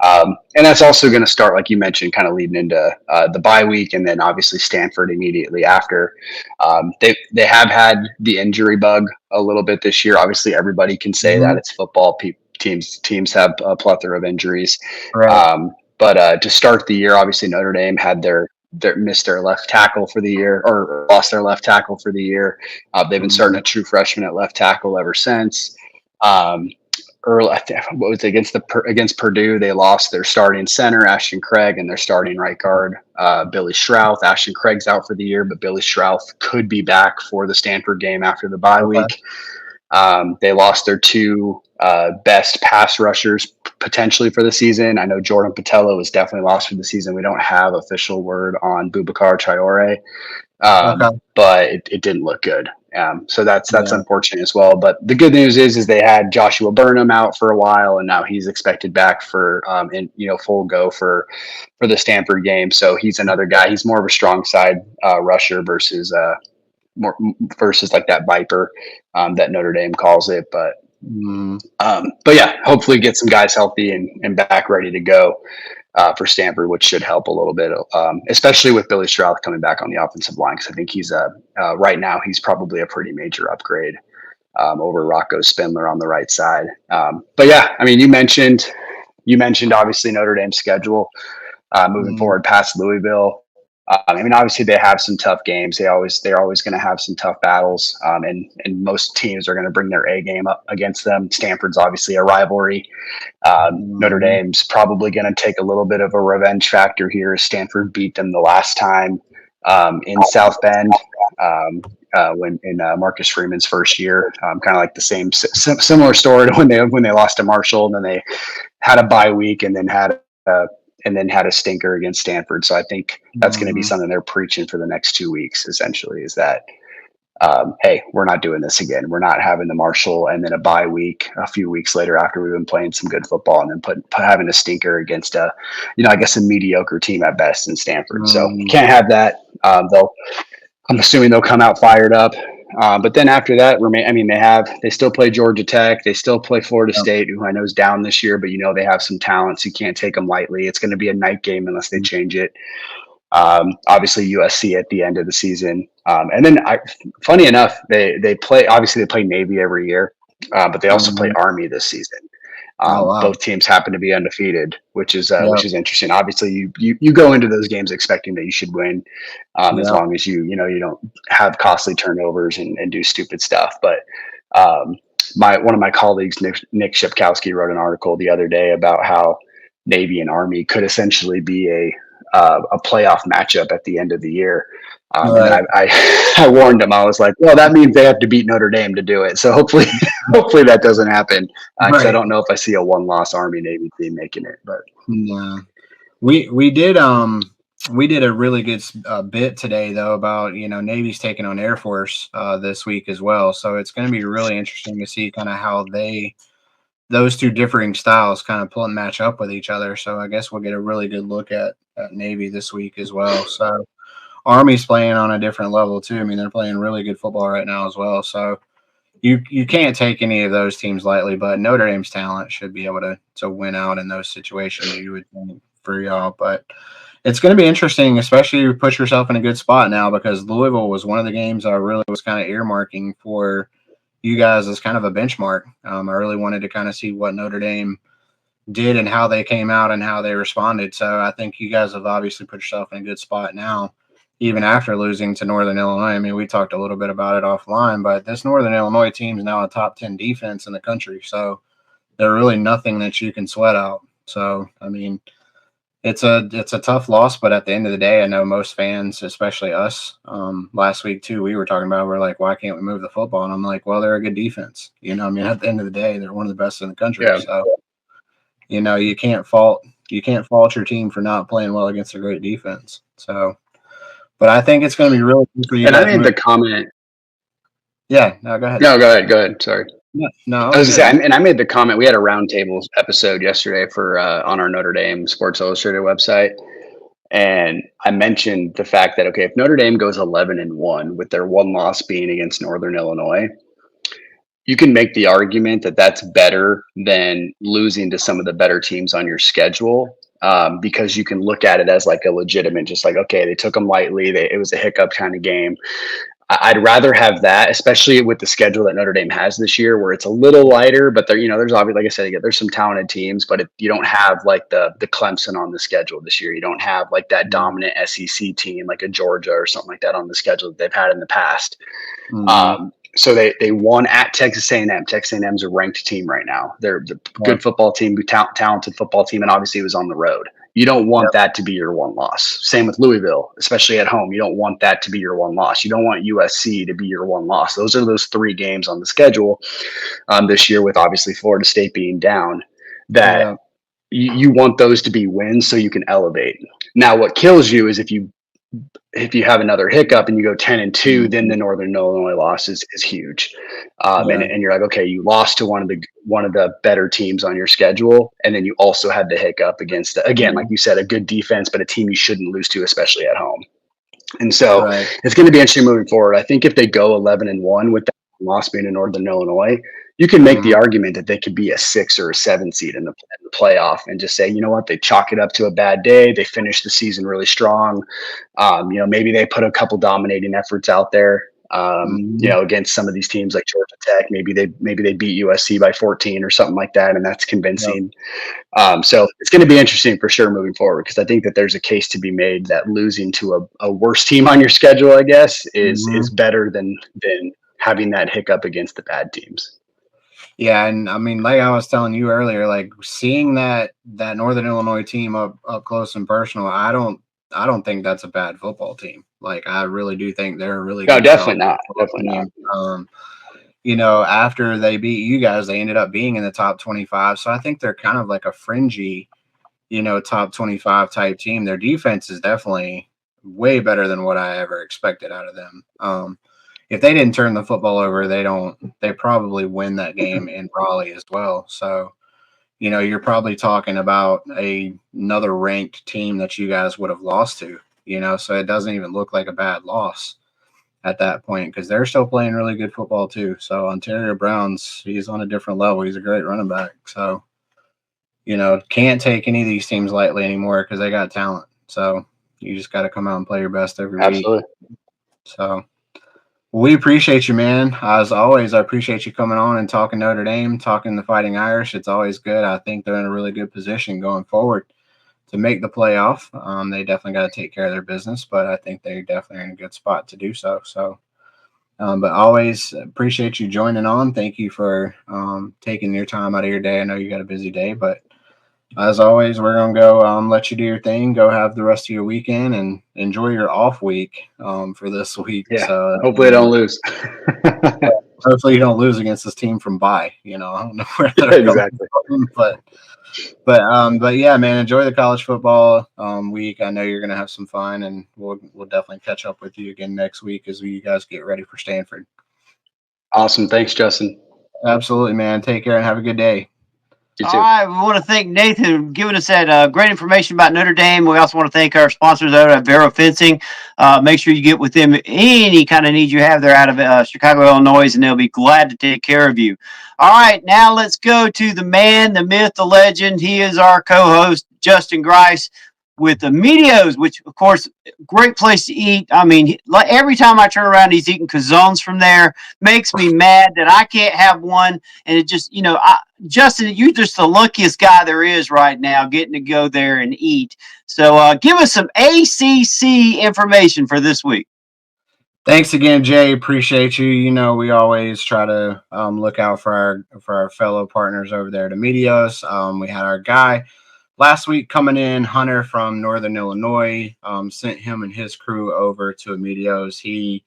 And that's also going to start, like you mentioned, kind of leading into the bye week, and then obviously Stanford immediately after. They have had the injury bug a little bit this year. Obviously everybody can say that it's football. Teams have a plethora of injuries. Right. But to start the year, obviously Notre Dame had missed their left tackle for the year, or lost their left tackle for the year. They've been starting a true freshman at left tackle ever since. Against Purdue, they lost their starting center Ashton Craig and their starting right guard Billy Strouth. Ashton Craig's out for the year, but Billy Strouth could be back for the Stanford game after the bye week. They lost their 2 best pass rushers potentially for the season. I know Jordan Patello was definitely lost for the season. We don't have official word on Boubacar Traore, but it didn't look good. So that's unfortunate as well. But the good news is they had Joshua Burnham out for a while, and now he's expected back for full go for the Stanford game. So he's another guy. He's more of a strong side rusher versus like that Viper that Notre Dame calls it. But yeah, hopefully get some guys healthy and back ready to go for Stanford, which should help a little bit, especially with Billy Strouth coming back on the offensive line, because I think he's right now he's probably a pretty major upgrade over Rocco Spindler on the right side. But yeah, I mean, you mentioned obviously Notre Dame's schedule moving forward past Louisville. I mean, obviously they have some tough games. They're always going to have some tough battles, and most teams are going to bring their A game up against them. Stanford's obviously a rivalry. Notre Dame's probably going to take a little bit of a revenge factor here, as Stanford beat them the last time in South Bend when in Marcus Freeman's first year. Kind of like the similar story to when they lost to Marshall, and then they had a bye week, and then had and then had a stinker against Stanford. So I think that's going to be something they're preaching for the next 2 weeks, essentially, is that, hey, we're not doing this again. We're not having the Marshall and then a bye week a few weeks later after we've been playing some good football, and then having a stinker against a, I guess a mediocre team at best in Stanford. So you can't have that. I'm assuming they'll come out fired up. But then after that, they still play Georgia Tech. They still play Florida State, who I know is down this year, but they have some talent, so you can't take them lightly. It's going to be a night game unless they change it. Obviously USC at the end of the season. And then funny enough, they play Navy every year, but they also play Army this season. Both teams happen to be undefeated, which is interesting. Obviously you go into those games expecting that you should win, as long as you don't have costly turnovers and do stupid stuff. But one of my colleagues, Nick Shipkowski, wrote an article the other day about how Navy and Army could essentially be a playoff matchup at the end of the year. And I warned him. I was like, well, that means they have to beat Notre Dame to do it. So hopefully that doesn't happen. Because I don't know if I see a 1-loss Army Navy team making it. But we did a really good bit today though about Navy's taking on Air Force this week as well. So it's going to be really interesting to see kind of how those two differing styles kind of pull and match up with each other. So I guess we'll get a really good look at Navy this week as well. So Army's playing on a different level too. I mean, they're playing really good football right now as well. So you can't take any of those teams lightly, but Notre Dame's talent should be able to win out in those situations, you would think, for y'all. But it's going to be interesting, especially if you put yourself in a good spot now, because Louisville was one of the games I really was kind of earmarking for you guys as kind of a benchmark. I really wanted to kind of see what Notre Dame did and how they came out and how they responded. So I think you guys have obviously put yourself in a good spot now, even after losing to Northern Illinois. I mean, we talked a little bit about it offline, but this Northern Illinois team is now a top 10 defense in the country. So they're really nothing that you can sweat out. So, I mean, it's a tough loss, but at the end of the day, I know most fans, especially us, last week too, we were talking about, we're like, why can't we move the football? And I'm like, well, they're a good defense. I mean, at the end of the day, they're one of the best in the country. Yeah. So, you can't fault your team for not playing well against a great defense. So, but I think it's going to be really good for you. And I made the comment. Yeah, no, go ahead. No, go ahead. Sorry. No, I was going to say, and I made the comment. We had a roundtable episode yesterday for on our Notre Dame Sports Illustrated website, and I mentioned the fact that if Notre Dame goes 11-1 with their one loss being against Northern Illinois, you can make the argument that that's better than losing to some of the better teams on your schedule, because you can look at it as like a legitimate, just like, okay, they took them lightly. It was a hiccup kind of game. I'd rather have that, especially with the schedule that Notre Dame has this year, where it's a little lighter, but there's obviously, like I said, there's some talented teams, but you don't have like the Clemson on the schedule this year. You don't have like that dominant SEC team, like a Georgia or something like that on the schedule that they've had in the past. Mm-hmm. So they won at Texas A&M. Texas A&M is a ranked team right now. They're the good football team, talented football team, and obviously it was on the road. You don't want that to be your one loss. Same with Louisville, especially at home. You don't want that to be your one loss. You don't want USC to be your one loss. Those are those 3 games on the schedule this year, with obviously Florida State being down, that you want those to be wins so you can elevate. Now, what kills you is if you have another hiccup and you go 10-2, then the Northern Illinois loss is huge. And you're like, okay, you lost to one of the better teams on your schedule, and then you also had the hiccup against, again, like you said, a good defense, but a team you shouldn't lose to, especially at home. And so it's going to be interesting moving forward. I think if they go 11-1 with that loss being in Northern Illinois, you can make the argument that they could be a 6 or a 7 seed in the playoff, and just say, you know what, they chalk it up to a bad day. They finish the season really strong. Maybe they put a couple dominating efforts out there, against some of these teams like Georgia Tech. Maybe they beat USC by 14 or something like that, and that's convincing. So it's going to be interesting for sure moving forward, because I think that there's a case to be made that losing to a worse team on your schedule, I guess, is better than having that hiccup against the bad teams. Yeah, and I mean, like I was telling you earlier, like seeing that Northern Illinois team up close and personal, I don't think that's a bad football team. Like, I really do think they're a really good. Definitely not. After they beat you guys, they ended up being in the top 25. So I think they're kind of like a fringy top 25 type team. Their defense is definitely way better than what I ever expected out of them. If they didn't turn the football over, they probably win that game in Raleigh as well. So, you're probably talking about another ranked team that you guys would have lost to, so it doesn't even look like a bad loss at that point because they're still playing really good football too. So Ontario Browns, he's on a different level. He's a great running back. So, can't take any of these teams lightly anymore because they got talent. So you just got to come out and play your best every week. So we appreciate you, man. As always, I appreciate you coming on and talking Notre Dame, talking the Fighting Irish. It's always good. I think they're in a really good position going forward to make the playoff. They definitely got to take care of their business, but I think they definitely are in a good spot to do so. So, but always appreciate you joining on. Thank you for taking your time out of your day. I know you got a busy day, but as always, we're going to go let you do your thing. Go have the rest of your weekend and enjoy your off week for this week. Yeah, so, hopefully I don't lose. Hopefully you don't lose against this team from I don't know where they're exactly. coming from, but yeah, man, enjoy the college football week. I know you're going to have some fun, and we'll definitely catch up with you again next week as you guys get ready for Stanford. Awesome. Thanks, Justin. Absolutely, man. Take care and have a good day. All right, we want to thank Nathan for giving us that great information about Notre Dame. We also want to thank our sponsors out at Vero Fencing. Make sure you get with them any kind of need you have there out of Chicago, Illinois, and they'll be glad to take care of you. All right, now let's go to the man, the myth, the legend. He is our co-host, Justin Grice, with the Meteos, which, of course, great place to eat. I mean, every time I turn around, he's eating calzones from there. Makes me mad that I can't have one. And it just, Justin, you're just the luckiest guy there is right now getting to go there and eat. So give us some ACC information for this week. Thanks again, Jay. Appreciate you. We always try to look out for our fellow partners over there at Meteos. We had our guy last week coming in, Hunter from Northern Illinois, sent him and his crew over to Meteos. He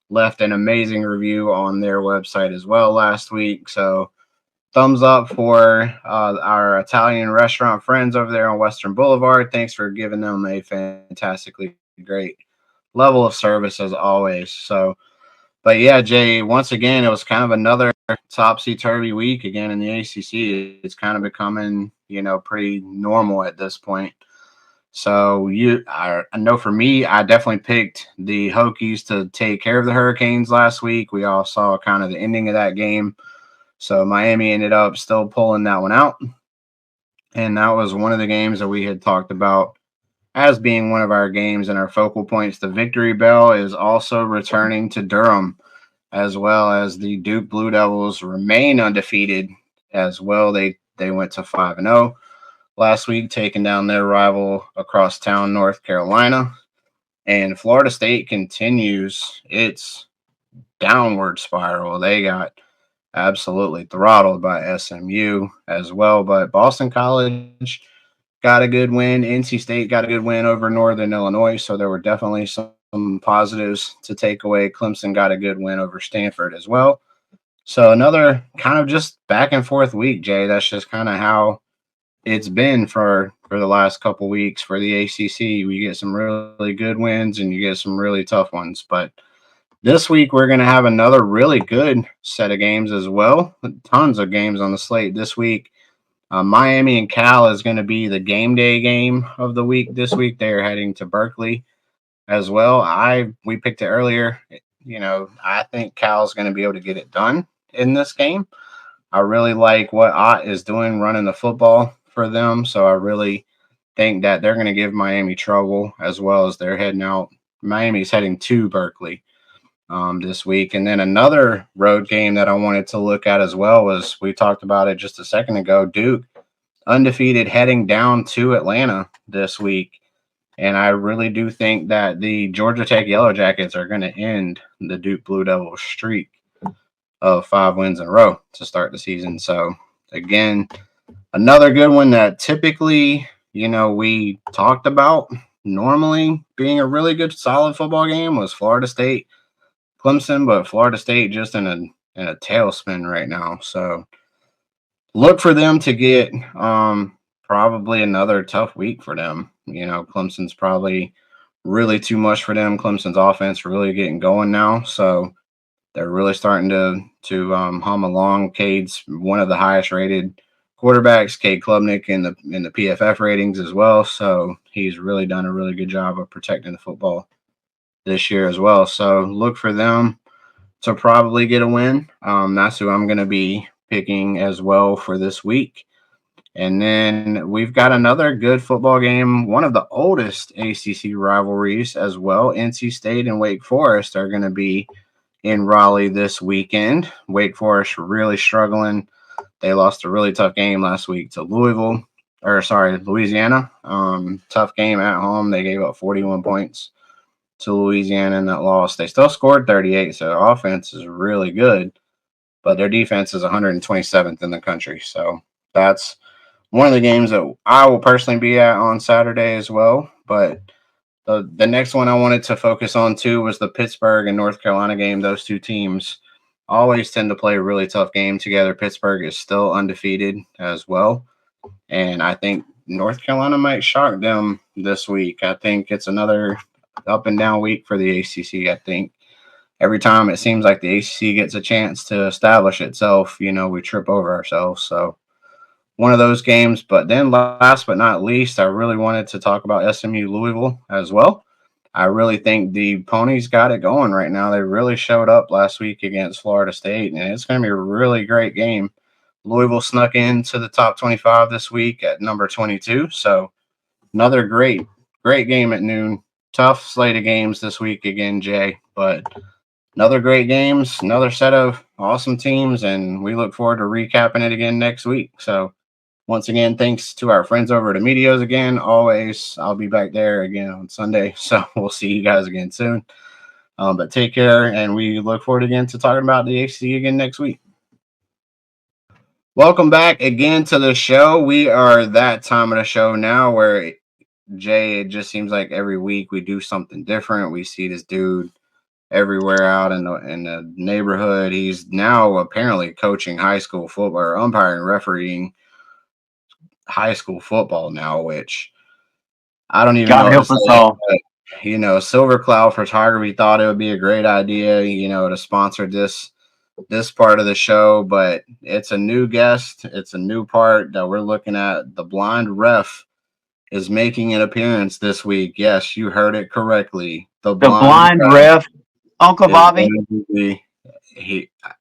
left an amazing review on their website as well last week. So thumbs up for our Italian restaurant friends over there on Western Boulevard. Thanks for giving them a fantastically great level of service as always. So, but yeah, Jay, once again, it was kind of another topsy-turvy week again in the ACC. It's kind of becoming, pretty normal at this point. So I know for me, I definitely picked the Hokies to take care of the Hurricanes last week. We all saw kind of the ending of that game. So Miami ended up still pulling that one out. And that was one of the games that we had talked about as being one of our games and our focal points. The Victory Bell is also returning to Durham, as well as the Duke Blue Devils remain undefeated as well. They went to 5-0 last week, taking down their rival across town, North Carolina. And Florida State continues its downward spiral. They got absolutely throttled by SMU as well. But Boston College got a good win. NC State got a good win over Northern Illinois. So there were definitely some positives to take away. Clemson got a good win over Stanford as well. So another kind of just back and forth week, Jay. That's just kind of how it's been for the last couple weeks for the ACC. We get some really good wins and you get some really tough ones. But this week we're going to have another really good set of games as well. Tons of games on the slate this week. Miami and Cal is going to be the game day game of the week this week. They are heading to Berkeley as well. We picked it earlier. I think Cal is going to be able to get it done in this game. I really like what Ott is doing running the football for them. So I really think that they're going to give Miami trouble as well as they're heading out. Miami's heading to Berkeley this week. And then another road game that I wanted to look at as well was, we talked about it just a second ago, Duke undefeated heading down to Atlanta this week. And I really do think that the Georgia Tech Yellow Jackets are going to end the Duke Blue Devils streak of 5 wins in a row to start the season. So again, another good one that typically, we talked about normally being a really good, solid football game was Florida State, Clemson, but Florida State just in a tailspin right now. So look for them to get probably another tough week for them. Clemson's probably really too much for them. Clemson's offense really getting going now, so they're really starting to hum along. Cade's one of the highest rated quarterbacks, Cade Klubnik, in the PFF ratings as well. So he's really done a really good job of protecting the football this year as well. So look for them to probably get a win. That's who I'm going to be picking as well for this week. And then we've got another good football game, one of the oldest ACC rivalries as well. NC State and Wake Forest are going to be in Raleigh this weekend. Wake Forest really struggling. They lost a really tough game last week to Louisiana. Tough game at home. They gave up 41 points to Louisiana in that loss. They still scored 38, so their offense is really good, but their defense is 127th in the country. So that's one of the games that I will personally be at on Saturday as well. But the next one I wanted to focus on too was the Pittsburgh and North Carolina game. Those two teams always tend to play a really tough game together. Pittsburgh is still undefeated as well, and I think North Carolina might shock them this week. I think it's another up and down week for the ACC. I think every time it seems like the ACC gets a chance to establish itself, we trip over ourselves. So one of those games. But then last but not least, I really wanted to talk about SMU Louisville as well. I really think the Ponies got it going right now. They really showed up last week against Florida State, and it's going to be a really great game. Louisville snuck into the top 25 this week at number 22. So another great game at noon. Tough slate of games this week again, Jay, but another great games, another set of awesome teams, and we look forward to recapping it again next week. So once again, thanks to our friends over at Amedios again. Always, I'll be back there again on Sunday, so we'll see you guys again soon. But take care, and we look forward again to talking about the ACC again next week. Welcome back again to the show. We are that time of the show now where, Jay, it just seems like every week we do something different. We see this dude everywhere out in the neighborhood. He's now apparently coaching high school football or umpiring, refereeing high school football now, which I don't even God know. help us all. But, Silver Cloud Photography thought it would be a great idea, to sponsor this part of the show, but it's a new guest. It's a new part that we're looking at. The blind ref is making an appearance this week. Yes, you heard it correctly. The blind ref, Uncle Bobby.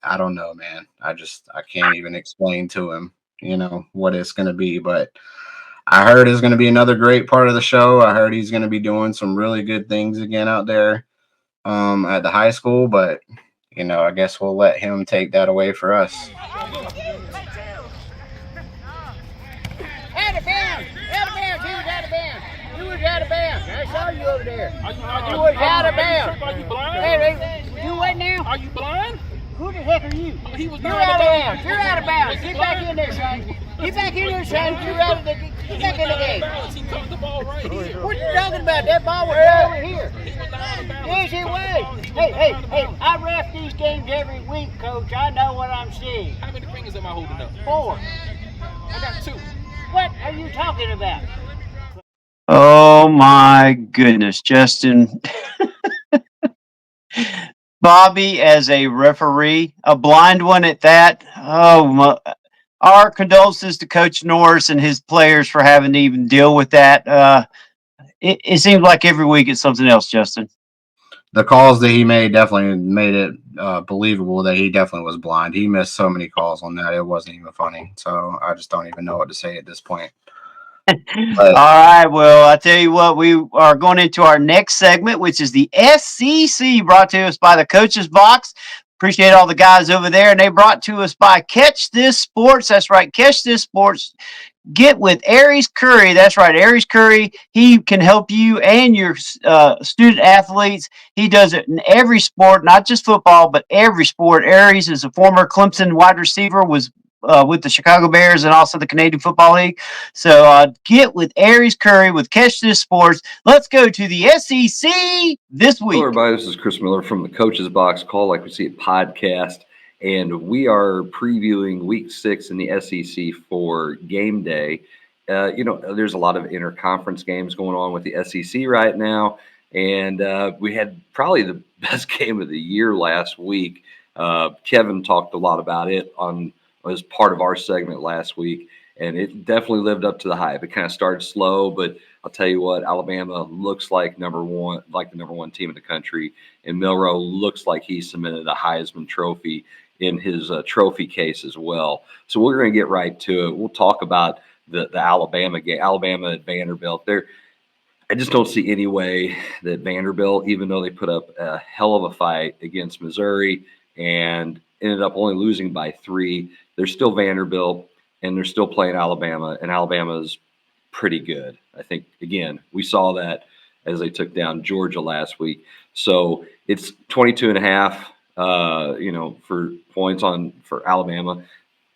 I don't know, man. I can't even explain to him, what it's going to be, but I heard it's going to be another great part of the show. I heard he's going to be doing some really good things again out there at the high school, but I guess we'll let him take that away for us. Out of bounds! Out of bounds! He was out of bounds! You was out of bounds! I saw you over there. You was out of bounds. Are you blind? Hey, you what now? Are you blind? Who the heck are you? You're out of bounds. You're out of bounds. Get back in there, son. Get back in there, son. Get back in the game. He caught the ball right here. What you talking about? That ball was right over here. Yes, it was. Hey, I ref these games every week, Coach. I know what I'm seeing. How many fingers am I holding up? 4. I got 2. What are you talking about? Oh my goodness, Justin. Bobby as a referee, a blind one at that. Our condolences to Coach Norris and his players for having to even deal with that. It seems like every week it's something else, Justin. The calls that he made definitely made it believable that he definitely was blind. He missed so many calls on that. It wasn't even funny. So I just don't even know what to say at this point. All right. Well, I tell you what, we are going into our next segment, which is the SEC, brought to us by the Coach's Box. Appreciate all the guys over there. And they brought to us by Catch This Sports. That's right. Catch This Sports. Get with Aries Curry. That's right. Aries Curry. He can help you and your student athletes. He does it in every sport, not just football, but every sport. Aries is a former Clemson wide receiver, was with the Chicago Bears and also the Canadian Football League. So get with Aries Curry with Catch This Sports. Let's go to the SEC this week. Hello, everybody. This is Chris Miller from the Coach's Box Call Like We See It podcast, and we are previewing Week 6 in the SEC for Game Day. there's a lot of interconference games going on with the SEC right now. And we had probably the best game of the year last week. Kevin talked a lot about it as part of our segment last week, and it definitely lived up to the hype. It kind of started slow, but I'll tell you what, Alabama looks like the number one team in the country, and Milroe looks like he cemented a Heisman Trophy in his trophy case as well. So we're going to get right to it. We'll talk about the Alabama game, Alabama at Vanderbilt. I just don't see any way that Vanderbilt, even though they put up a hell of a fight against Missouri and ended up only losing by 3, they're still Vanderbilt and they're still playing Alabama, and Alabama's pretty good. I think, again, we saw that as they took down Georgia last week. So it's 22.5, for points for Alabama.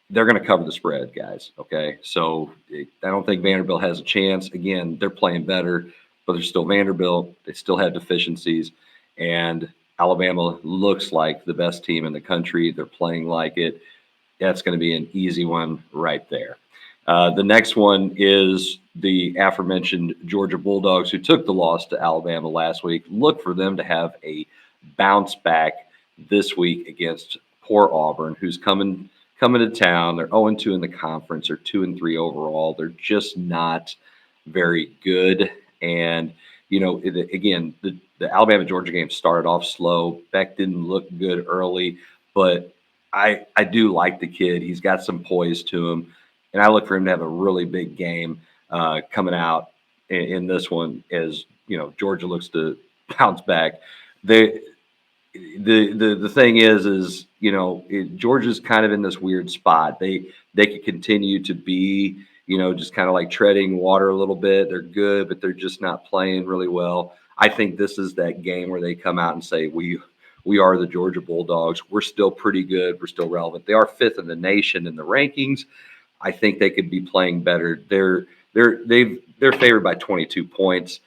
They're going to cover the spread, guys. Okay. So I don't think Vanderbilt has a chance. Again, they're playing better, but they're still Vanderbilt. They still have deficiencies. And Alabama looks like the best team in the country. They're playing like it. That's going to be an easy one right there. The next one is the aforementioned Georgia Bulldogs, who took the loss to Alabama last week. Look for them to have a bounce back this week against poor Auburn, who's coming to town. They're 0-2 in the conference. They're 2-3 overall. They're just not very good. And, again, the Alabama-Georgia game started off slow. Beck didn't look good early, but I do like the kid. He's got some poise to him, and I look for him to have a really big game coming out in this one as, Georgia looks to bounce back. The thing is Georgia's kind of in this weird spot. They could continue to be, just kind of like treading water a little bit. They're good, but they're just not playing really well. I think this is that game where they come out and say, we are the Georgia Bulldogs. We're still pretty good. We're still relevant. They are 5th in the nation in the rankings. I think they could be playing better. They're favored by 22 points.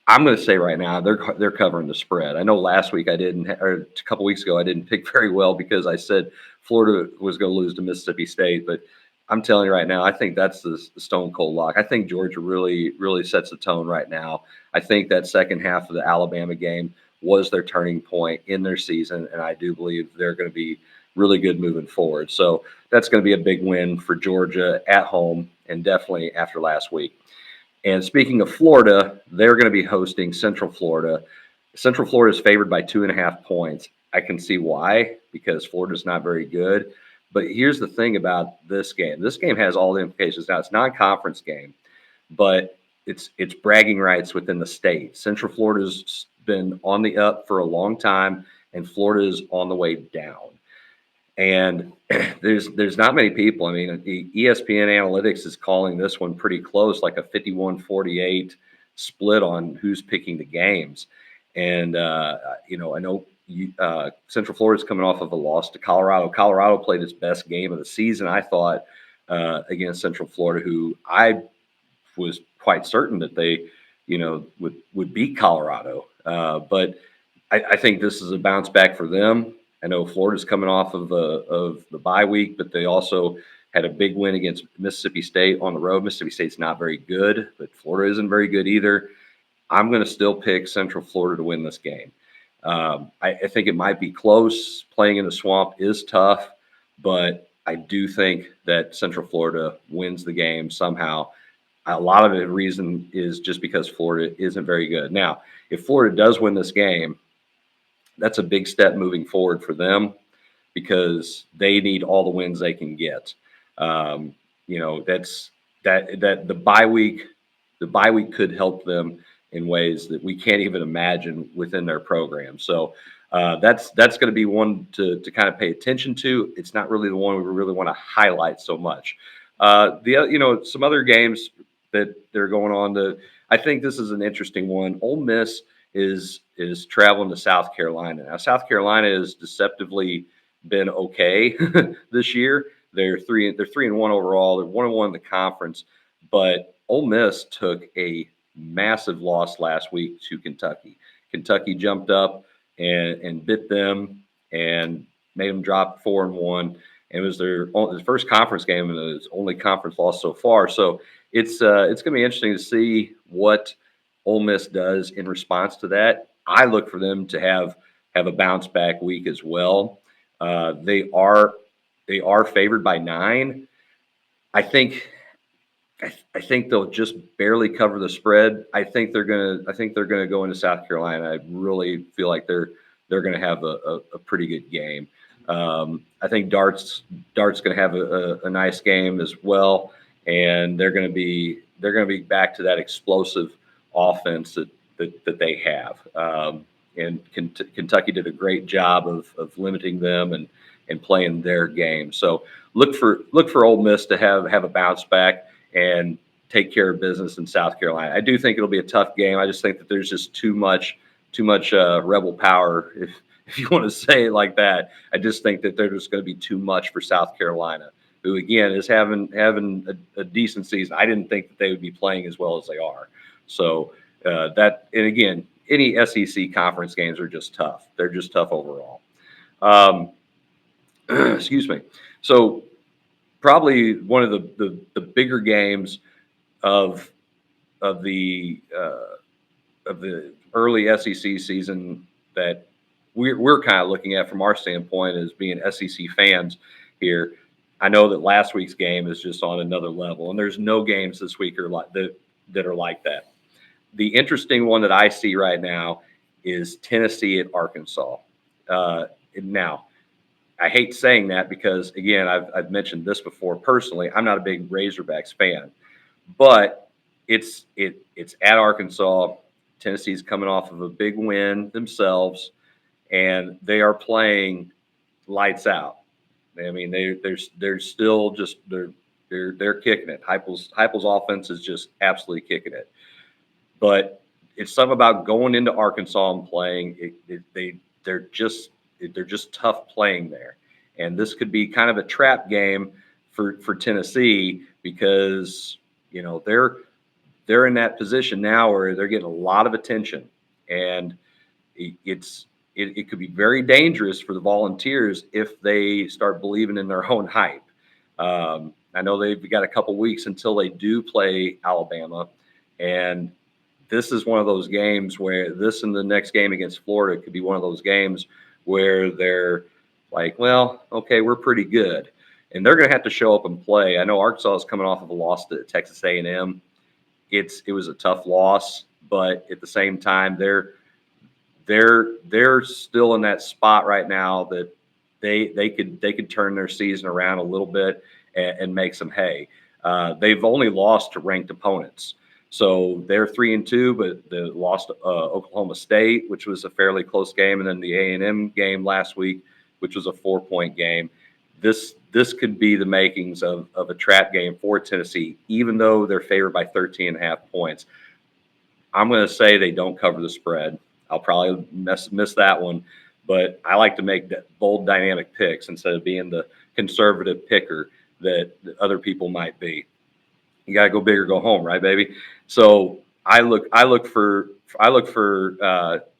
I'm going to say right now they're covering the spread. I know last week or a couple weeks ago I didn't pick very well because I said Florida was going to lose to Mississippi State, but I'm telling you right now, I think that's the stone cold lock. I think Georgia really, really sets the tone right now. I think that second half of the Alabama game was their turning point in their season, and I do believe they're going to be really good moving forward. So that's going to be a big win for Georgia at home, and definitely after last week. And speaking of Florida, they're going to be hosting Central Florida. Central Florida is favored by 2.5 points. I can see why, because Florida's not very good. But here's the thing about this game. This game has all the implications. Now, it's not a conference game, but it's bragging rights within the state. Central Florida's been on the up for a long time, and Florida is on the way down. And there's not many people. I mean, the ESPN Analytics is calling this one pretty close, like a 51-48 split on who's picking the games. And, I know Central Florida's coming off of a loss to Colorado. Colorado played its best game of the season, I thought, against Central Florida, who I was quite certain that they, would beat Colorado. But I think this is a bounce back for them. I know Florida's coming off of the bye week, but they also had a big win against Mississippi State on the road. Mississippi State's not very good, but Florida isn't very good either. I'm going to still pick Central Florida to win this game. I think it might be close. Playing in the swamp is tough, but I do think that Central Florida wins the game somehow. A lot of the reason is just because Florida isn't very good. Now, if Florida does win this game, that's a big step moving forward for them because they need all the wins they can get. That's the bye week could help them in ways that we can't even imagine within their program. So that's going to be one to kind of pay attention to. It's not really the one we really want to highlight so much. Some other games that they're going on I think this is an interesting one. Ole Miss is traveling to South Carolina. Now, South Carolina has deceptively been okay this year. They're 3-1 overall. They're 1-1 in the conference, but Ole Miss took a massive loss last week to Kentucky. Kentucky jumped up and bit them and made them drop 4-1. and it was their first conference game and its only conference loss so far. So it's going to be interesting to see what Ole Miss does in response to that. I look for them to have a bounce back week as well. They are favored by 9. I think they'll just barely cover the spread. I think they're gonna go into South Carolina. I really feel like they're gonna have a pretty good game. I think Dart's gonna have a nice game as well, and they're gonna be back to that explosive offense that they have. And Kentucky did a great job of limiting them and playing their game. So look for Ole Miss to have a bounce back and take care of business in South Carolina. I do think it'll be a tough game. I just think that there's just too much rebel power, if you want to say it like that. I just think that there's just going to be too much for South Carolina, who again is having a decent season. I didn't think that they would be playing as well as they are. So and again, any SEC conference games are just tough. They're just tough overall. Excuse me. So probably one of the bigger games of the early SEC season that we're kind of looking at from our standpoint as being SEC fans here. I know that last week's game is just on another level, and there's no games this week that are like that. The interesting one that I see right now is Tennessee at Arkansas. Now, I hate saying that because, again, I've mentioned this before personally. I'm not a big Razorbacks fan, but it's at Arkansas. Tennessee's coming off of a big win themselves, and they are playing lights out. I mean, they're still just they're kicking it. Heupel's offense is just absolutely kicking it. But it's something about going into Arkansas and playing. They're just tough playing there, and this could be kind of a trap game for Tennessee because they're in that position now where they're getting a lot of attention, and it could be very dangerous for the Volunteers if they start believing in their own hype. I know they've got a couple weeks until they do play Alabama, and this is one of those games where this and the next game against Florida could be one of those games where they're like, well, okay, we're pretty good, and they're going to have to show up and play. I know Arkansas is coming off of a loss to Texas A&M. It was a tough loss, but at the same time, they're still in that spot right now that they could turn their season around a little bit and make some hay. They've only lost to ranked opponents. So they're 3-2, but they lost to Oklahoma State, which was a fairly close game, and then the A&M game last week, which was a 4-point game. This could be the makings of a trap game for Tennessee, even though they're favored by 13.5 points. I'm going to say they don't cover the spread. I'll probably miss that one, but I like to make bold, dynamic picks instead of being the conservative picker that other people might be. You got to go big or go home, right, baby? So I look for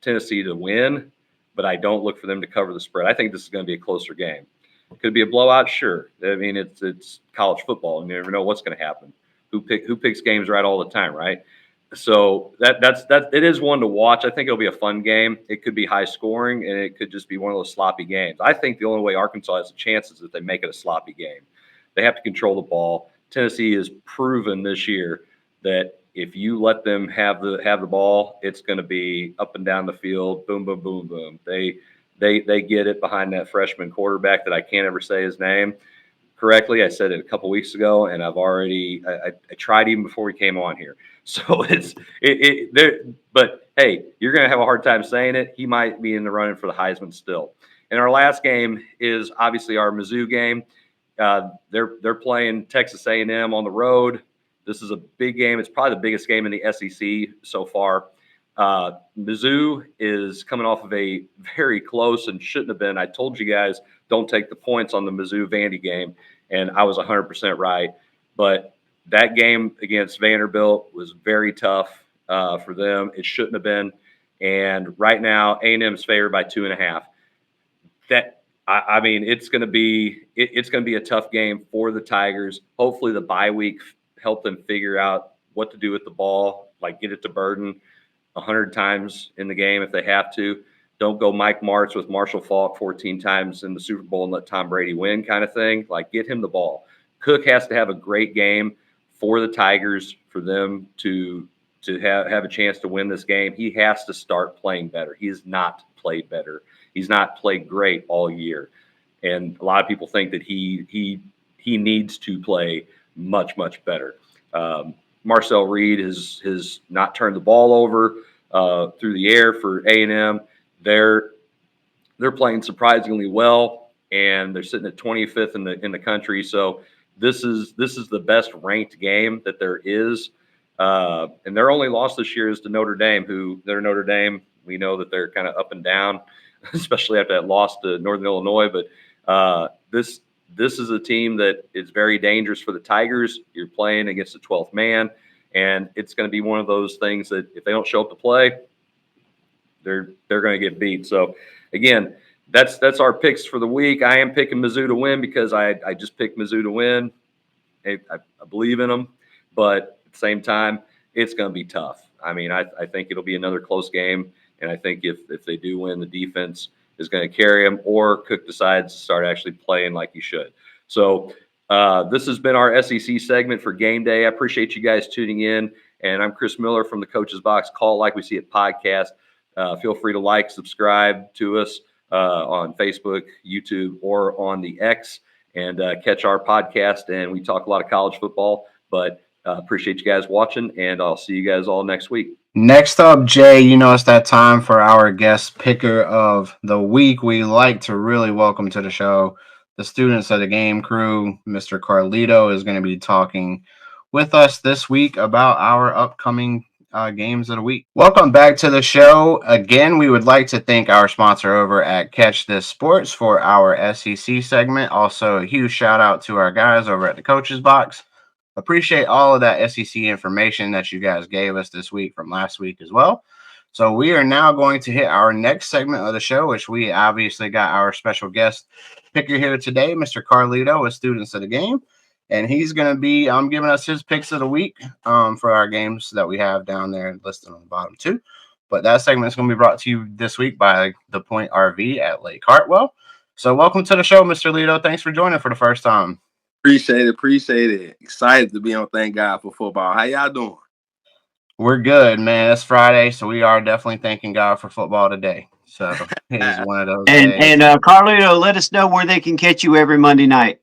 Tennessee to win, but I don't look for them to cover the spread. I think this is going to be a closer game. Could be a blowout, sure. I mean, it's college football, and you never know what's going to happen. Who picks games right all the time, right? So it is one to watch. I think it'll be a fun game. It could be high scoring, and it could just be one of those sloppy games. I think the only way Arkansas has a chance is if they make it a sloppy game. They have to control the ball. Tennessee has proven this year that if you let them have the ball, it's going to be up and down the field, boom, boom, boom, boom. They get it behind that freshman quarterback that I can't ever say his name correctly. I said it a couple weeks ago, and I tried even before we came on here. So but hey, you're going to have a hard time saying it. He might be in the running for the Heisman still. And our last game is obviously our Mizzou game. They're playing Texas A&M on the road. This is a big game. It's probably the biggest game in the SEC so far. Mizzou is coming off of a very close and shouldn't have been. I told you guys don't take the points on the Mizzou-Vandy game, and I was 100% right. But that game against Vanderbilt was very tough for them. It shouldn't have been. And right now, A&M's favored by 2.5. I mean, it's going to be a tough game for the Tigers. Hopefully, the bye week help them figure out what to do with the ball, like get it to Burden 100 times in the game if they have to. Don't go Mike Martz with Marshall Faulk 14 times in the Super Bowl and let Tom Brady win kind of thing. Like, get him the ball. Cook has to have a great game for the Tigers for them to have a chance to win this game. He has to start playing better. He has not played better. He's not played great all year. And a lot of people think that he needs to play much, much better. Marcel Reed has not turned the ball over through the air for A&M. They're playing surprisingly well, and they're sitting at 25th in the country. So this is the best ranked game that there is. And their only loss this year is to Notre Dame, Notre Dame. We know that they're kind of up and down, especially after that loss to Northern Illinois. But this is a team that is very dangerous for the Tigers. You're playing against the 12th man, and it's going to be one of those things that if they don't show up to play, they're going to get beat. So, again, that's our picks for the week. I am picking Mizzou to win because I just picked Mizzou to win. I believe in them, but at the same time, it's going to be tough. I mean, I think it'll be another close game, and I think if they do win, the defense is going to carry them, or Cook decides to start actually playing like he should. So this has been our SEC segment for Game Day. I appreciate you guys tuning in, and I'm Chris Miller from the Coach's Box Call It Like We See It podcast. Feel free to like, subscribe to us on Facebook, YouTube, or on the X, and catch our podcast. And we talk a lot of college football, but appreciate you guys watching, and I'll see you guys all next week. Next up, Jay, it's that time for our guest picker of the week. We like to really welcome to the show the students of the game crew. Mr. Carlito is going to be talking with us this week about our upcoming games of the week. Welcome back to the show. Again, we would like to thank our sponsor over at Catch This Sports for our SEC segment. Also, a huge shout out to our guys over at the Coach's Box. Appreciate all of that SEC information that you guys gave us this week from last week as well. So we are now going to hit our next segment of the show, which we obviously got our special guest picker here today, Mr. Carlito with Students of the Game. And he's going to be giving us his picks of the week for our games that we have down there listed on the bottom too. But that segment is going to be brought to you this week by The Point RV at Lake Hartwell. So welcome to the show, Mr. Lito. Thanks for joining for the first time. Appreciate it. Excited to be on Thank God for Football. How y'all doing? We're good, man. It's Friday, so we are definitely thanking God for football today. So it's one of those days. And Carlito, let us know where they can catch you every Monday night.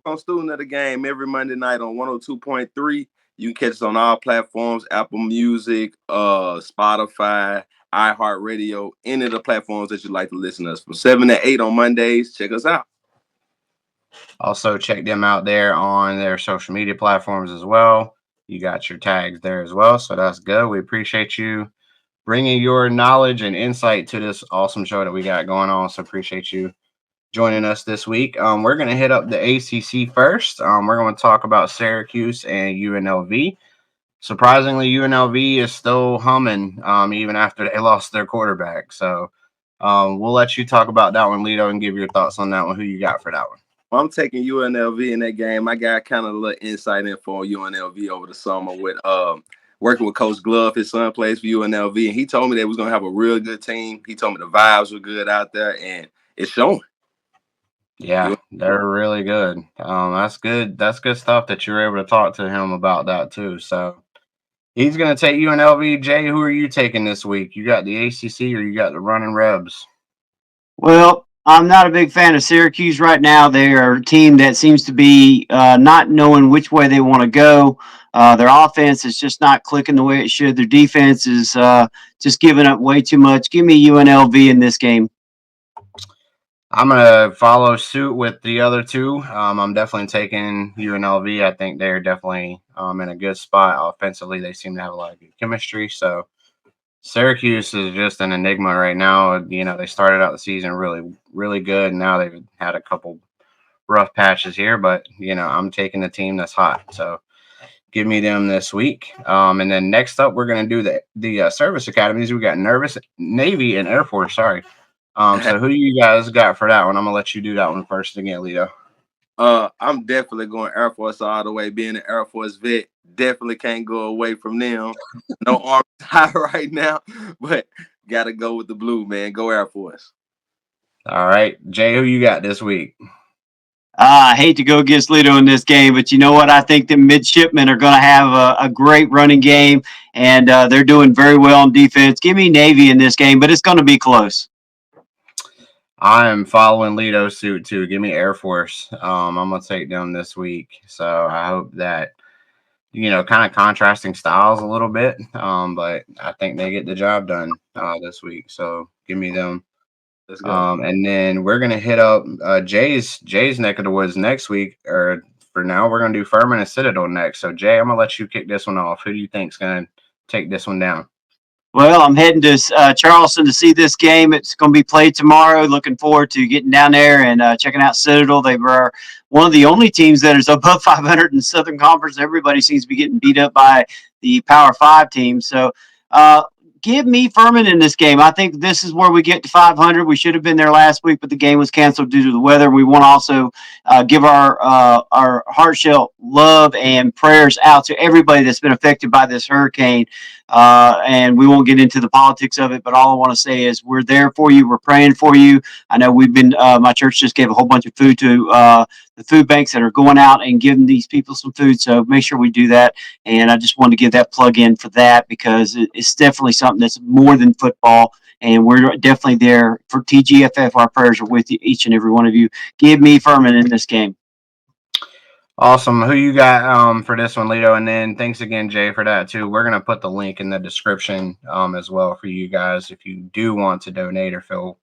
On Student of the Game every Monday night on 102.3. You can catch us on all platforms: Apple Music, Spotify, iHeartRadio, any of the platforms that you like to listen to us from 7 to 8 on Mondays. Check us out. Also, check them out there on their social media platforms as well. You got your tags there as well, so that's good. We appreciate you bringing your knowledge and insight to this awesome show that we got going on. So appreciate you joining us this week. We're going to hit up the ACC first. We're going to talk about Syracuse and UNLV. Surprisingly, UNLV is still humming even after they lost their quarterback. So we'll let you talk about that one, Lito, and give your thoughts on that one. Who you got for that one? Well, I'm taking UNLV in that game. I got kind of a little insight info on UNLV over the summer with working with Coach Glove. His son plays for UNLV, and he told me they was going to have a real good team. He told me the vibes were good out there, and it's showing. Yeah, they're really good. That's good. That's good stuff that you're able to talk to him about that too. So he's going to take UNLV. Jay, who are you taking this week? You got the ACC or you got the Running Rebs? Well, I'm not a big fan of Syracuse right now. They are a team that seems to be not knowing which way they want to go. Their offense is just not clicking the way it should. Their defense is just giving up way too much. Give me UNLV in this game. I'm going to follow suit with the other two. I'm definitely taking UNLV. I think they're definitely in a good spot. Offensively, they seem to have a lot of good chemistry. So Syracuse is just an enigma right now. They started out the season really, really good. And now they've had a couple rough patches here. But, I'm taking the team that's hot. So give me them this week. And then next up, we're going to do the service academies. We got Navy and Air Force, So who do you guys got for that one? I'm gonna let you do that one first again, Lito. I'm definitely going Air Force all the way. Being an Air Force vet, definitely can't go away from them. No arms high right now, but gotta go with the blue, man. Go Air Force. All right, Jay, who you got this week? I hate to go against Lito in this game, but you know what? I think the midshipmen are going to have a great running game, and they're doing very well on defense. Give me Navy in this game, but it's going to be close. I am following Lito's suit too. Give me Air Force. I'm gonna take them this week. So I hope that kind of contrasting styles a little bit. But I think they get the job done this week. So give me them. Let's go. And then we're gonna hit up Jay's neck of the woods next week. Or for now, we're gonna do Furman and Citadel next. So Jay, I'm gonna let you kick this one off. Who do you think's gonna take this one down? Well, I'm heading to Charleston to see this game. It's going to be played tomorrow. Looking forward to getting down there and checking out Citadel. They were one of the only teams that is above 500 in Southern Conference. Everybody seems to be getting beat up by the Power 5 teams. So give me Furman in this game. I think this is where we get to 500. We should have been there last week, but the game was canceled due to the weather. We want to also give our heartfelt love and prayers out to everybody that's been affected by this hurricane. And we won't get into the politics of it, but all I want to say is we're there for you. We're praying for you. I know we've been, my church just gave a whole bunch of food to the food banks that are going out and giving these people some food. So make sure we do that. And I just wanted to give that plug in for that because it's definitely something that's more than football. And we're definitely there for TGFF. Our prayers are with you, each and every one of you. Give me Furman in this game. Awesome. Who you got for this one, Lito? And then thanks again, Jay, for that too. We're gonna put the link in the description as well for you guys. If you do want to donate or feel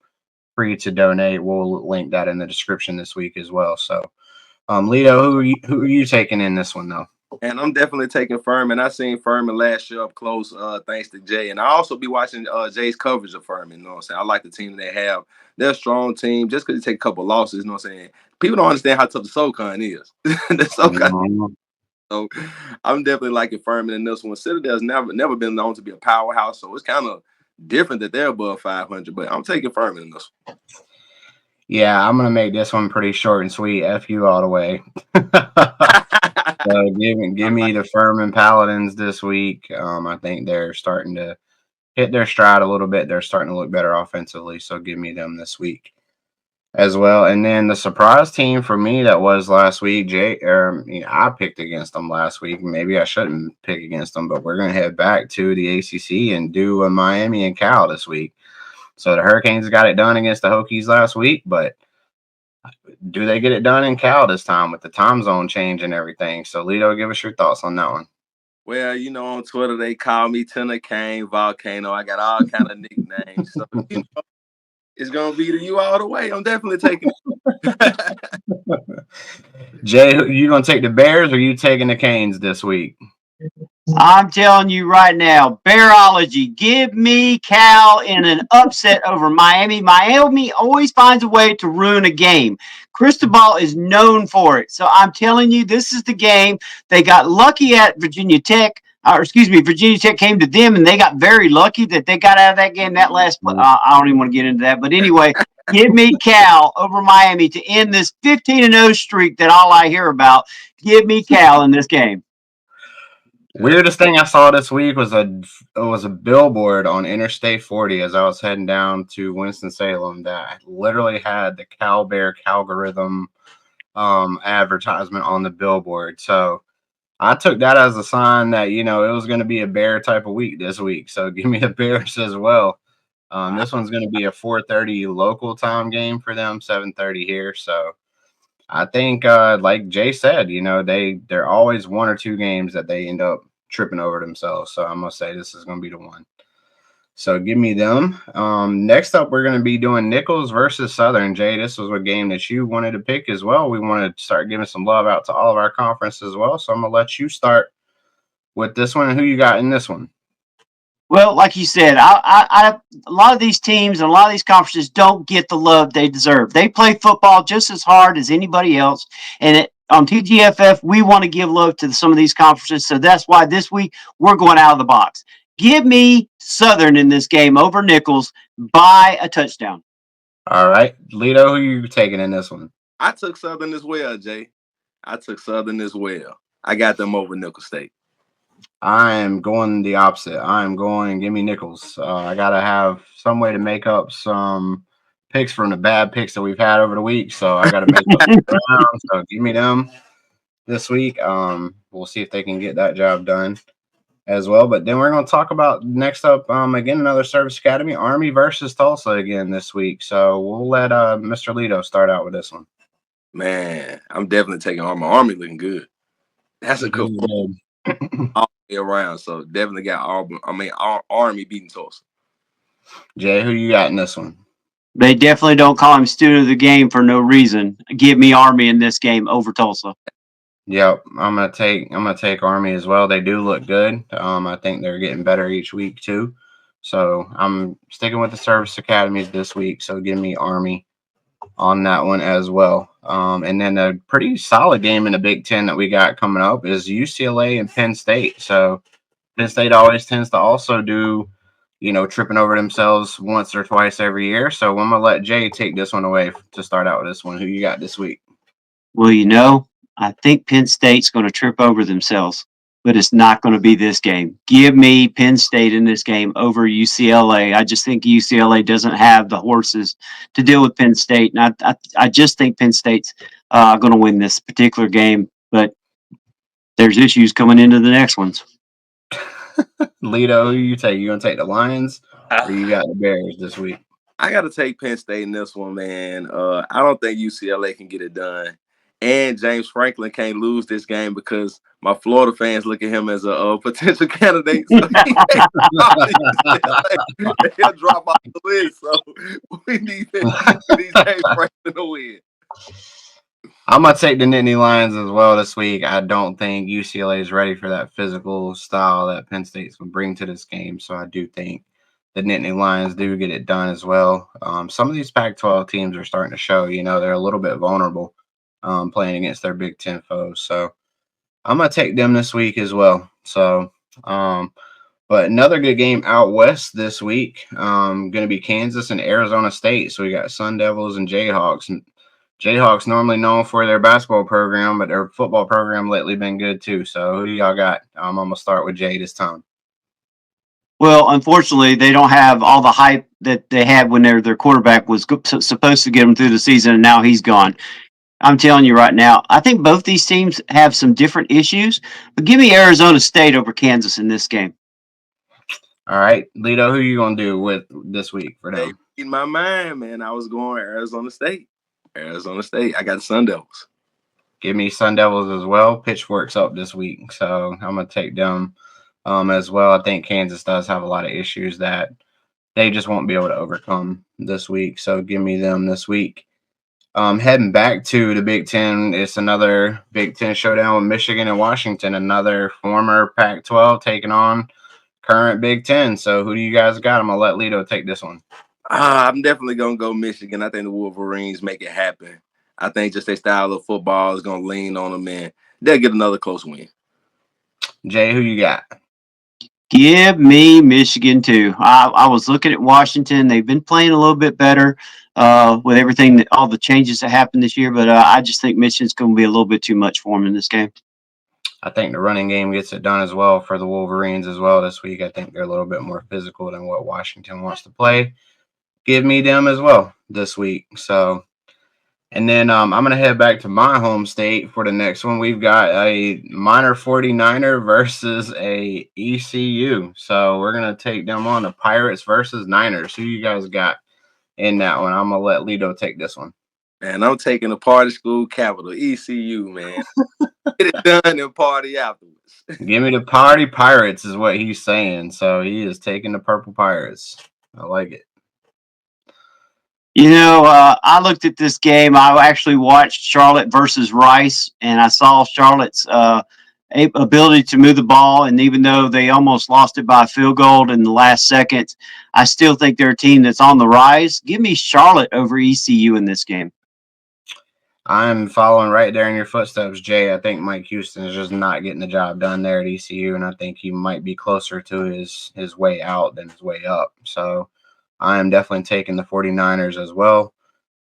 free to donate, we'll link that in the description this week as well. So Lito, who are you taking in this one though? And I'm definitely taking Furman. I seen Furman last year up close, thanks to Jay. And I also be watching Jay's coverage of Furman. You know what I'm saying? I like the team they have. They're a strong team. Just because they take a couple losses, you know what I'm saying? People don't understand how tough the SoCon is. The SoCon. So I'm definitely liking Furman in this one. Citadel's never been known to be a powerhouse, so it's kind of different that they're above 500. But I'm taking Furman in this one. Yeah, I'm gonna make this one pretty short and sweet. F you all the way. So give me the Furman Paladins this week. I think they're starting to hit their stride a little bit. They're starting to look better offensively. So give me them this week as well. And then the surprise team for me that was last week, I picked against them last week. Maybe I shouldn't pick against them, but we're gonna head back to the ACC and do Miami and Cal this week. So the Hurricanes got it done against the Hokies last week, but do they get it done in Cal this time with the time zone change and everything? So, Lito, give us your thoughts on that one. Well, on Twitter, they call me Tenor Cane, Volcano. I got all kind of nicknames. So, it's going to be to you all the way. I'm definitely taking it. Jay, you going to take the Bears or you taking the Canes this week? I'm telling you right now, Bearology, give me Cal in an upset over Miami. Miami always finds a way to ruin a game. Cristobal is known for it. So I'm telling you, this is the game. They got lucky at Virginia Tech. Virginia Tech came to them, and they got very lucky that they got out of that game that last play. I don't even want to get into that. But anyway, give me Cal over Miami to end this 15-0 streak that all I hear about. Give me Cal in this game. Weirdest thing I saw this week was a billboard on Interstate 40 as I was heading down to Winston-Salem that literally had the Cal Bear Calgorithm advertisement on the billboard. So I took that as a sign that, it was going to be a Bear type of week this week. So give me the Bears as well. This one's going to be a 4:30 local time game for them, 7:30 here. So I think, like Jay said, they're always one or two games that they end up tripping over themselves. So I'm going to say this is going to be the one. So give me them. Next up, we're going to be doing Nichols versus Southern. Jay, this was a game that you wanted to pick as well. We want to start giving some love out to all of our conferences as well. So I'm going to let you start with this one. Who you got in this one? Well, like you said, a lot of these teams and a lot of these conferences don't get the love they deserve. They play football just as hard as anybody else. And on TGFF, we want to give love to some of these conferences. So that's why this week we're going out of the box. Give me Southern in this game over Nichols by a touchdown. All right, Lito, who you taking in this one? I took Southern as well, Jay. I took Southern as well. I got them over Nickel State. I am going the opposite. I am going give me Nichols. I gotta have some way to make up some picks from the bad picks that we've had over the week. So I gotta make up some ground. So give me them this week. We'll see if they can get that job done as well. But then we're gonna talk about next up again another service academy, Army versus Tulsa again this week. So we'll let Mr. Lito start out with this one. Man, I'm definitely taking Army. Army looking good. That's a good one all the way around. So definitely got Army beating Tulsa. Jay, who you got in this one? They definitely don't call him student of the game for no reason. Give me Army in this game over Tulsa. Yep, I'm gonna take Army as well. They do look good. I think they're getting better each week too. So I'm sticking with the service academies this week. So give me Army on that one as well. And then a pretty solid game in the Big Ten that we got coming up is UCLA and Penn State. So Penn State always tends to also do, tripping over themselves once or twice every year. So I'm gonna let Jay take this one away to start out with this one. Who you got this week? Well, I think Penn State's going to trip over themselves, but it's not going to be this game. Give me Penn State in this game over UCLA. I just think UCLA doesn't have the horses to deal with Penn State. And I just think Penn State's going to win this particular game, but there's issues coming into the next ones. Lito, who you take? You going to take the Lions or you got the Bears this week? I got to take Penn State in this one, man. I don't think UCLA can get it done. And James Franklin can't lose this game because my Florida fans look at him as a potential candidate. So he'll drop off the list. So we need James Franklin to win. I'm going to take the Nittany Lions as well this week. I don't think UCLA is ready for that physical style that Penn State's going to bring to this game. So I do think the Nittany Lions do get it done as well. Some of these Pac-12 teams are starting to show, they're a little bit vulnerable. Playing against their Big Ten foes. So I'm going to take them this week as well. So, but another good game out west this week, going to be Kansas and Arizona State. So we got Sun Devils and Jayhawks. And Jayhawks normally known for their basketball program, but their football program lately been good too. So who do y'all got? I'm going to start with Jay this time. Well, unfortunately, they don't have all the hype that they had when their quarterback was supposed to get them through the season, and now he's gone. I'm telling you right now, I think both these teams have some different issues, but give me Arizona State over Kansas in this game. All right, Lito, who you going to do with this week for them? In my mind, man, I was going Arizona State. Arizona State. I got Sun Devils. Give me Sun Devils as well. Pitchfork's up this week, so I'm going to take them as well. I think Kansas does have a lot of issues that they just won't be able to overcome this week, so give me them this week. Heading back to the Big Ten, it's another Big Ten showdown with Michigan and Washington, another former Pac-12 taking on current Big Ten. So who do you guys got? I'm going to let Lito take this one. I'm definitely going to go Michigan. I think the Wolverines make it happen. I think just their style of football is going to lean on them, and they'll get another close win. Jay, who you got? Give me Michigan too. I was looking at Washington. They've been playing a little bit better with everything, all the changes that happened this year. But I just think Michigan's going to be a little bit too much for them in this game. I think the running game gets it done as well for the Wolverines as well this week. I think they're a little bit more physical than what Washington wants to play. Give me them as well this week. So, and then I'm going to head back to my home state for the next one. We've got a minor 49er versus a ECU. So we're going to take them on, the Pirates versus Niners. Who you guys got in that one? I'm going to let Lito take this one. Man, I'm taking the party school capital, ECU, man. Get it done and party afterwards. Give me the party Pirates is what he's saying. So he is taking the Purple Pirates. I like it. I looked at this game. I actually watched Charlotte versus Rice, and I saw Charlotte's ability to move the ball. And even though they almost lost it by a field goal in the last second, I still think they're a team that's on the rise. Give me Charlotte over ECU in this game. I'm following right there in your footsteps, Jay. I think Mike Houston is just not getting the job done there at ECU, and I think he might be closer to his way out than his way up. So I am definitely taking the 49ers as well.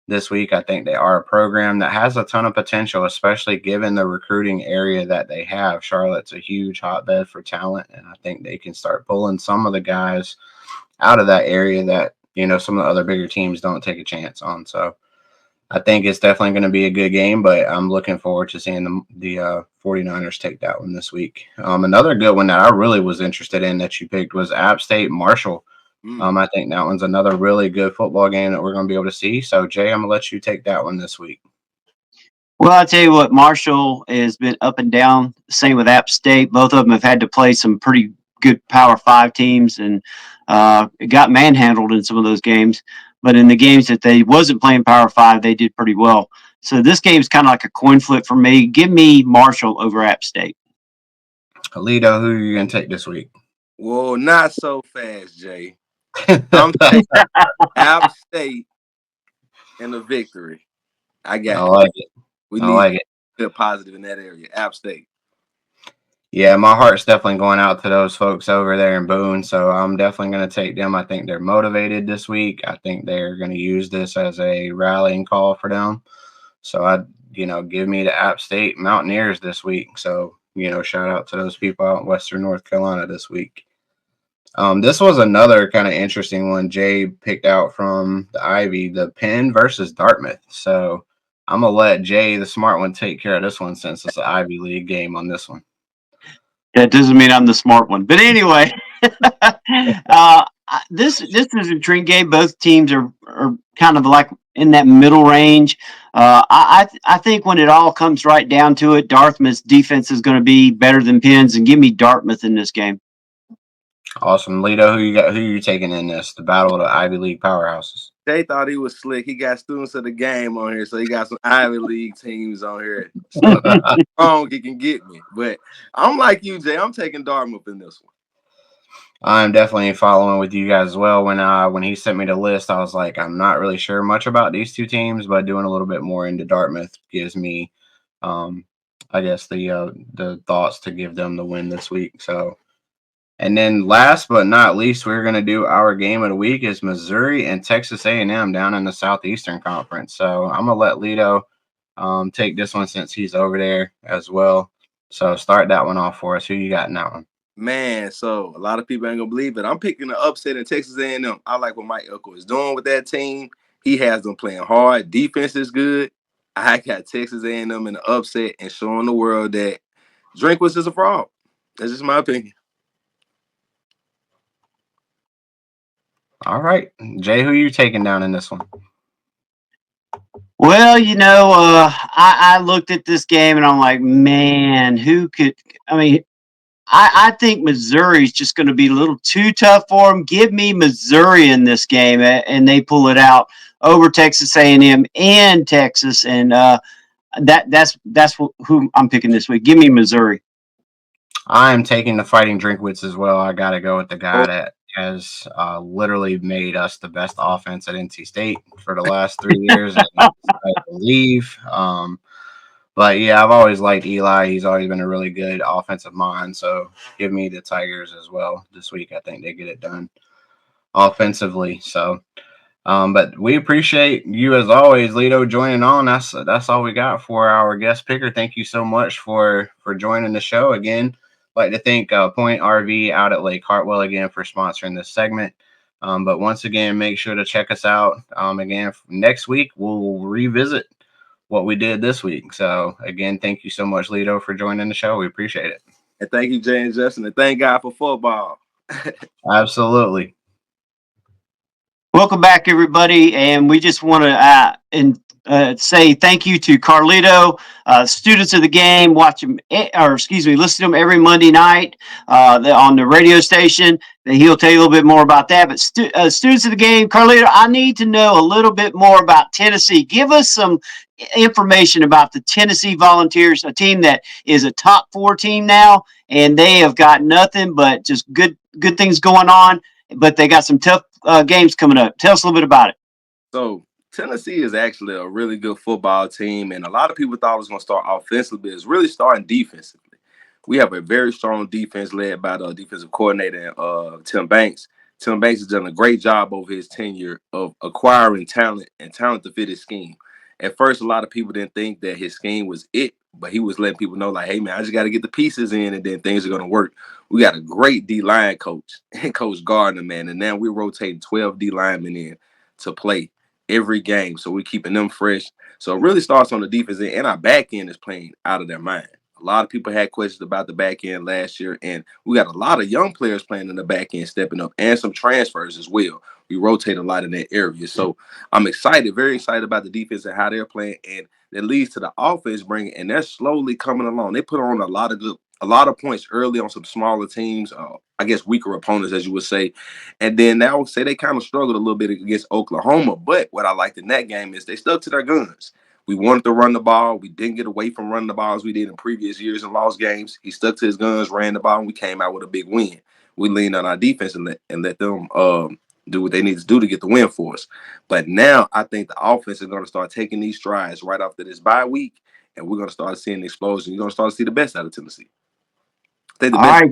this week. I think they are a program that has a ton of potential, especially given the recruiting area that they have. Charlotte's a huge hotbed for talent, and I think they can start pulling some of the guys out of that area that, some of the other bigger teams don't take a chance on. So I think it's definitely going to be a good game, but I'm looking forward to seeing the 49ers take that one this week. Another good one that I really was interested in that you picked was App State Marshall. I think that one's another really good football game that we're going to be able to see. So, Jay, I'm going to let you take that one this week. Well, I'll tell you what, Marshall has been up and down. Same with App State. Both of them have had to play some pretty good Power 5 teams and got manhandled in some of those games. But in the games that they wasn't playing Power 5, they did pretty well. So this game's kind of like a coin flip for me. Give me Marshall over App State. Alito, who are you going to take this week? Whoa, not so fast, Jay. I'm taking App State in the victory. I got I like it. We I need like it. good positive in that area. App State. Yeah, my heart's definitely going out to those folks over there in Boone. So I'm definitely going to take them. I think they're motivated this week. I think they're going to use this as a rallying call for them. So give me the App State Mountaineers this week. So, shout out to those people out in Western North Carolina this week. This was another kind of interesting one Jay picked out from the Ivy, the Penn versus Dartmouth. So I'm going to let Jay, the smart one, take care of this one since it's an Ivy League game on this one. That doesn't mean I'm the smart one. But anyway, this is a intriguing game. Both teams are kind of like in that middle range. I think when it all comes right down to it, Dartmouth's defense is going to be better than Penn's, and give me Dartmouth in this game. Awesome. Lito, who you taking in this? The battle of the Ivy League powerhouses. Jay thought he was slick. He got students of the game on here, so he got some Ivy League teams on here. So wrong he can get me. But I'm like you, Jay. I'm taking Dartmouth in this one. I'm definitely following with you guys as well. When he sent me the list, I was like, I'm not really sure much about these two teams, but doing a little bit more into Dartmouth gives me, I guess, the thoughts to give them the win this week. So. And then last but not least, we're going to do our game of the week is Missouri and Texas A&M down in the Southeastern Conference. So I'm going to let Lito take this one since he's over there as well. So start that one off for us. Who you got in that one? Man, so a lot of people ain't going to believe it. I'm picking the upset in Texas A&M. I like what Mike Elko is doing with that team. He has them playing hard. Defense is good. I got Texas A&M in the upset and showing the world that Drinkwitz is a fraud. That's just my opinion. All right. Jay, who are you taking down in this one? Well, I looked at this game and I'm like, man, who could – I think Missouri's just going to be a little too tough for them. Give me Missouri in this game, and they pull it out over Texas A&M and Texas, and that's who I'm picking this week. Give me Missouri. I'm taking the Fighting Drinkwitz as well. I got to go with the guy that has literally made us the best offense at NC State for the last 3 years, I believe. But yeah, I've always liked Eli. He's always been a really good offensive mind. So give me the Tigers as well this week. I think they get it done offensively. So, but we appreciate you as always, Lito, joining on. That's all we got for our guest picker. Thank you so much for joining the show again. Like to thank Point RV out at Lake Hartwell again for sponsoring this segment. But once again, make sure to check us out. Again, next week we'll revisit what we did this week. So again, thank you so much, Lito, for joining the show. We appreciate it. And thank you, Jay and Justin. And thank God for football. Absolutely. Welcome back, everybody. And we just want to say thank you to Carlito, students of the game. Listen to him every Monday night on the radio station. He'll tell you a little bit more about that. But students of the game, Carlito, I need to know a little bit more about Tennessee. Give us some information about the Tennessee Volunteers, a team that is a top 4 team now, and they have got nothing but just good things going on. But they got some tough games coming up. Tell us a little bit about it. So Tennessee is actually a really good football team, and a lot of people thought it was going to start offensively. It's really starting defensively. We have a very strong defense led by the defensive coordinator, Tim Banks. Tim Banks has done a great job over his tenure of acquiring talent and talent to fit his scheme. At first, a lot of people didn't think that his scheme was it, but he was letting people know, like, hey, man, I just got to get the pieces in and then things are going to work. We got a great D-line coach and Coach Gardner, man, and now we're rotating 12 D linemen in to play every game. So we're keeping them fresh. So it really starts on the defense end, and our back end is playing out of their mind. A lot of people had questions about the back end last year, and we got a lot of young players playing in the back end, stepping up, and some transfers as well. We rotate a lot in that area. So I'm excited, very excited about the defense and how they're playing, and that leads to the offense bringing, and they're slowly coming along. They put on a lot of points early on some smaller teams, I guess weaker opponents, as you would say. And then now say they kind of struggled a little bit against Oklahoma. But what I liked in that game is they stuck to their guns. We wanted to run the ball. We didn't get away from running the ball as we did in previous years and lost games. He stuck to his guns, ran the ball, and we came out with a big win. We leaned on our defense and let them do what they need to do to get the win for us. But now I think the offense is going to start taking these strides right after this bye week, and we're going to start seeing the explosion. You're going to start to see the best out of Tennessee. All right.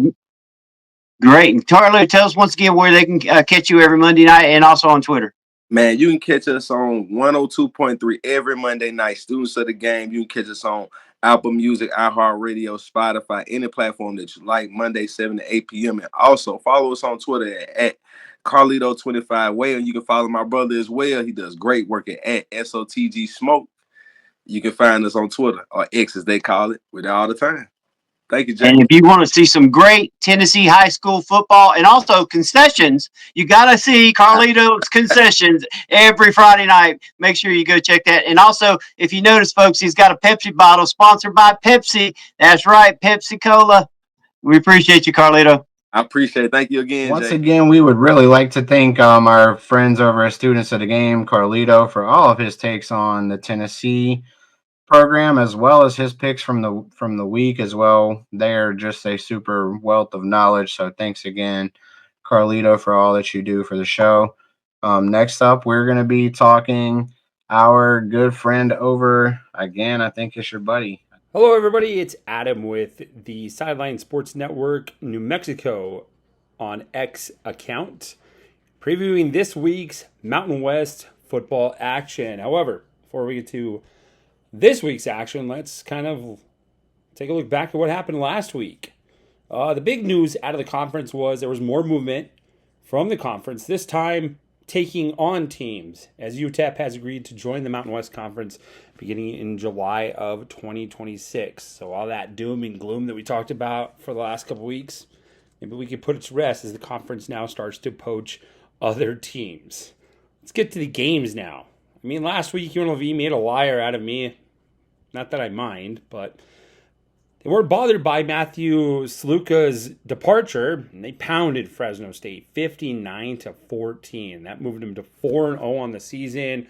Great. And Carlo, tell us once again where they can catch you every Monday night and also on Twitter. Man, you can catch us on 102.3 every Monday night. Students of the Game. You can catch us on Apple Music, iHeartRadio, Spotify, any platform that you like, Monday, 7 to 8 p.m. And also follow us on Twitter at Carlito25 Way. And you can follow my brother as well. He does great work at SOTG Smoke. You can find us on Twitter, or X as they call it. We're there all the time. Thank you, Jay. And if you want to see some great Tennessee high school football and also concessions, you got to see Carlito's concessions every Friday night. Make sure you go check that. And also, if you notice, folks, he's got a Pepsi bottle sponsored by Pepsi. That's right, Pepsi Cola. We appreciate you, Carlito. I appreciate it. Thank you again, Once Jay. again, we would really like to thank our friends over at Students of the Game, Carlito, for all of his takes on the Tennessee program, as well as his picks from the week as well. They're just a super wealth of knowledge. So thanks again, Carlito, for all that you do for the show. Next up, we're going to be talking our good friend over again. I think it's your buddy. Hello, everybody. It's Adam with the Sideline Sports Network New Mexico on X account, previewing this week's Mountain West football action. However, before we get to this week's action, let's kind of take a look back at what happened last week. The big news out of the conference was there was more movement from the conference, this time taking on teams, as UTEP has agreed to join the Mountain West Conference beginning in July of 2026. So all that doom and gloom that we talked about for the last couple weeks, maybe we could put it to rest as the conference now starts to poach other teams. Let's get to the games now. I mean, last week UNLV made a liar out of me. Not that I mind, but they weren't bothered by Matthew Sluka's departure, and they pounded Fresno State 59-14. That moved them to 4-0 on the season.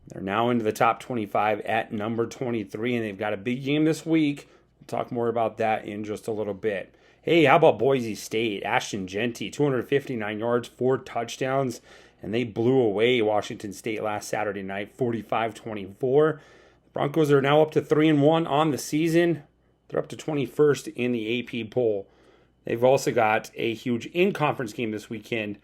They're now into the top 25 at number 23, and they've got a big game this week. We'll talk more about that in just a little bit. Hey, how about Boise State? Ashton Genty, 259 yards, 4 touchdowns, and they blew away Washington State last Saturday night, 45-24. Broncos are now up to 3-1 on the season. They're up to 21st in the AP poll. They've also got a huge in-conference game this weekend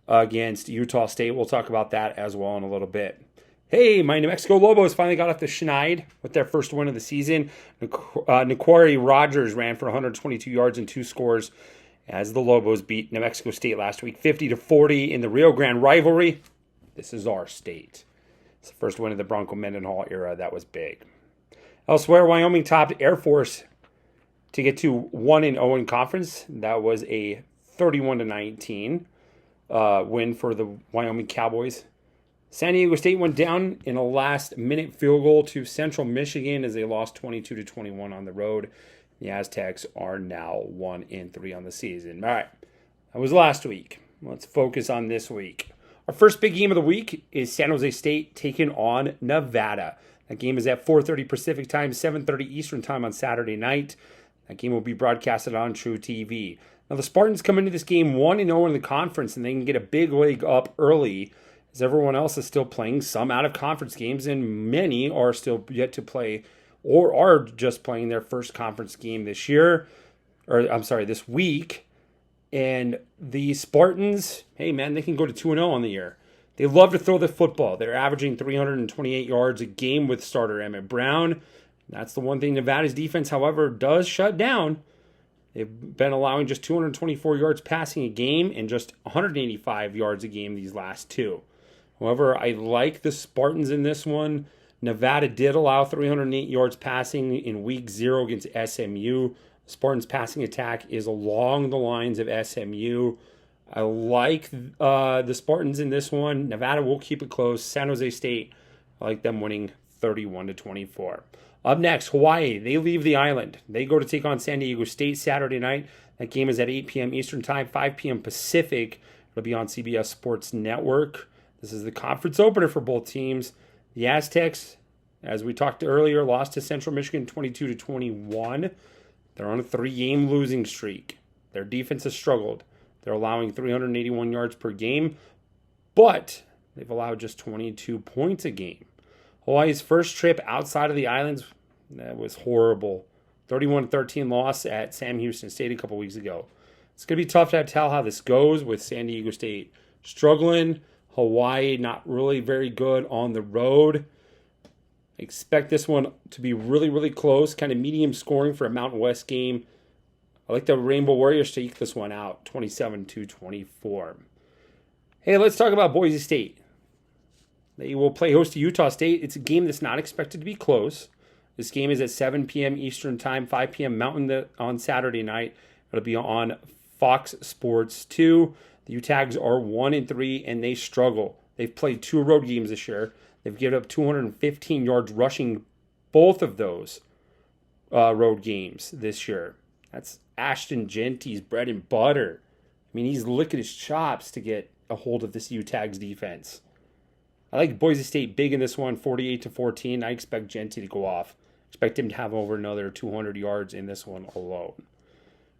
against Utah State. We'll talk about that as well in a little bit. Hey, my New Mexico Lobos finally got off the schneid with their first win of the season. Nequari Rogers ran for 122 yards and 2 scores as the Lobos beat New Mexico State last week 50-40 in the Rio Grande rivalry. This is our state. It's the first win of the Bronco Mendenhall era. That was big. Elsewhere, Wyoming topped Air Force to get to 1-0 in conference. That was a 31-19 win for the Wyoming Cowboys. San Diego State went down in a last-minute field goal to Central Michigan as they lost 22-21 on the road. The Aztecs are now 1-3 on the season. All right, that was last week. Let's focus on this week. Our first big game of the week is San Jose State taking on Nevada. That game is at 4:30 Pacific time, 7:30 Eastern time on Saturday night. That game will be broadcasted on True TV. Now, the Spartans come into this game 1-0 in the conference, and they can get a big leg up early as everyone else is still playing some out-of-conference games, and many are still yet to play or are just playing their first conference game this week. And the Spartans, hey man, they can go to 2-0 on the year. They love to throw the football. They're averaging 328 yards a game with starter Emmett Brown. That's the one thing Nevada's defense, however, does shut down. They've been allowing just 224 yards passing a game and just 185 yards a game these last two. However, I like the Spartans in this one. Nevada did allow 308 yards passing in week 0 against SMU. Spartans' passing attack is along the lines of SMU. I like the Spartans in this one. Nevada will keep it close. San Jose State, I like them winning 31-24. Up next, Hawaii. They leave the island. They go to take on San Diego State Saturday night. That game is at 8 p.m. Eastern Time, 5 p.m. Pacific. It'll be on CBS Sports Network. This is the conference opener for both teams. The Aztecs, as we talked earlier, lost to Central Michigan 22-21. They're on a 3-game losing streak. Their defense has struggled. They're allowing 381 yards per game, but they've allowed just 22 points a game. Hawaii's first trip outside of the islands, that was horrible. 31-13 loss at Sam Houston State a couple weeks ago. It's going to be tough to tell how this goes with San Diego State struggling. Hawaii not really very good on the road. Expect this one to be really, really close, kind of medium scoring for a Mountain West game. I like the Rainbow Warriors to eke this one out, 27-24. Hey, let's talk about Boise State. They will play host to Utah State. It's a game that's not expected to be close. This game is at 7 p.m. Eastern Time, 5 p.m. Mountain on Saturday night. It'll be on Fox Sports 2. The Utags are 1-3, and they struggle. They've played 2 road games this year. They've given up 215 yards rushing both of those road games this year. That's Ashton Genty's bread and butter. I mean, he's licking his chops to get a hold of this Utags defense. I like Boise State big in this one, 48-14. I expect Genty to go off. Expect him to have over another 200 yards in this one alone.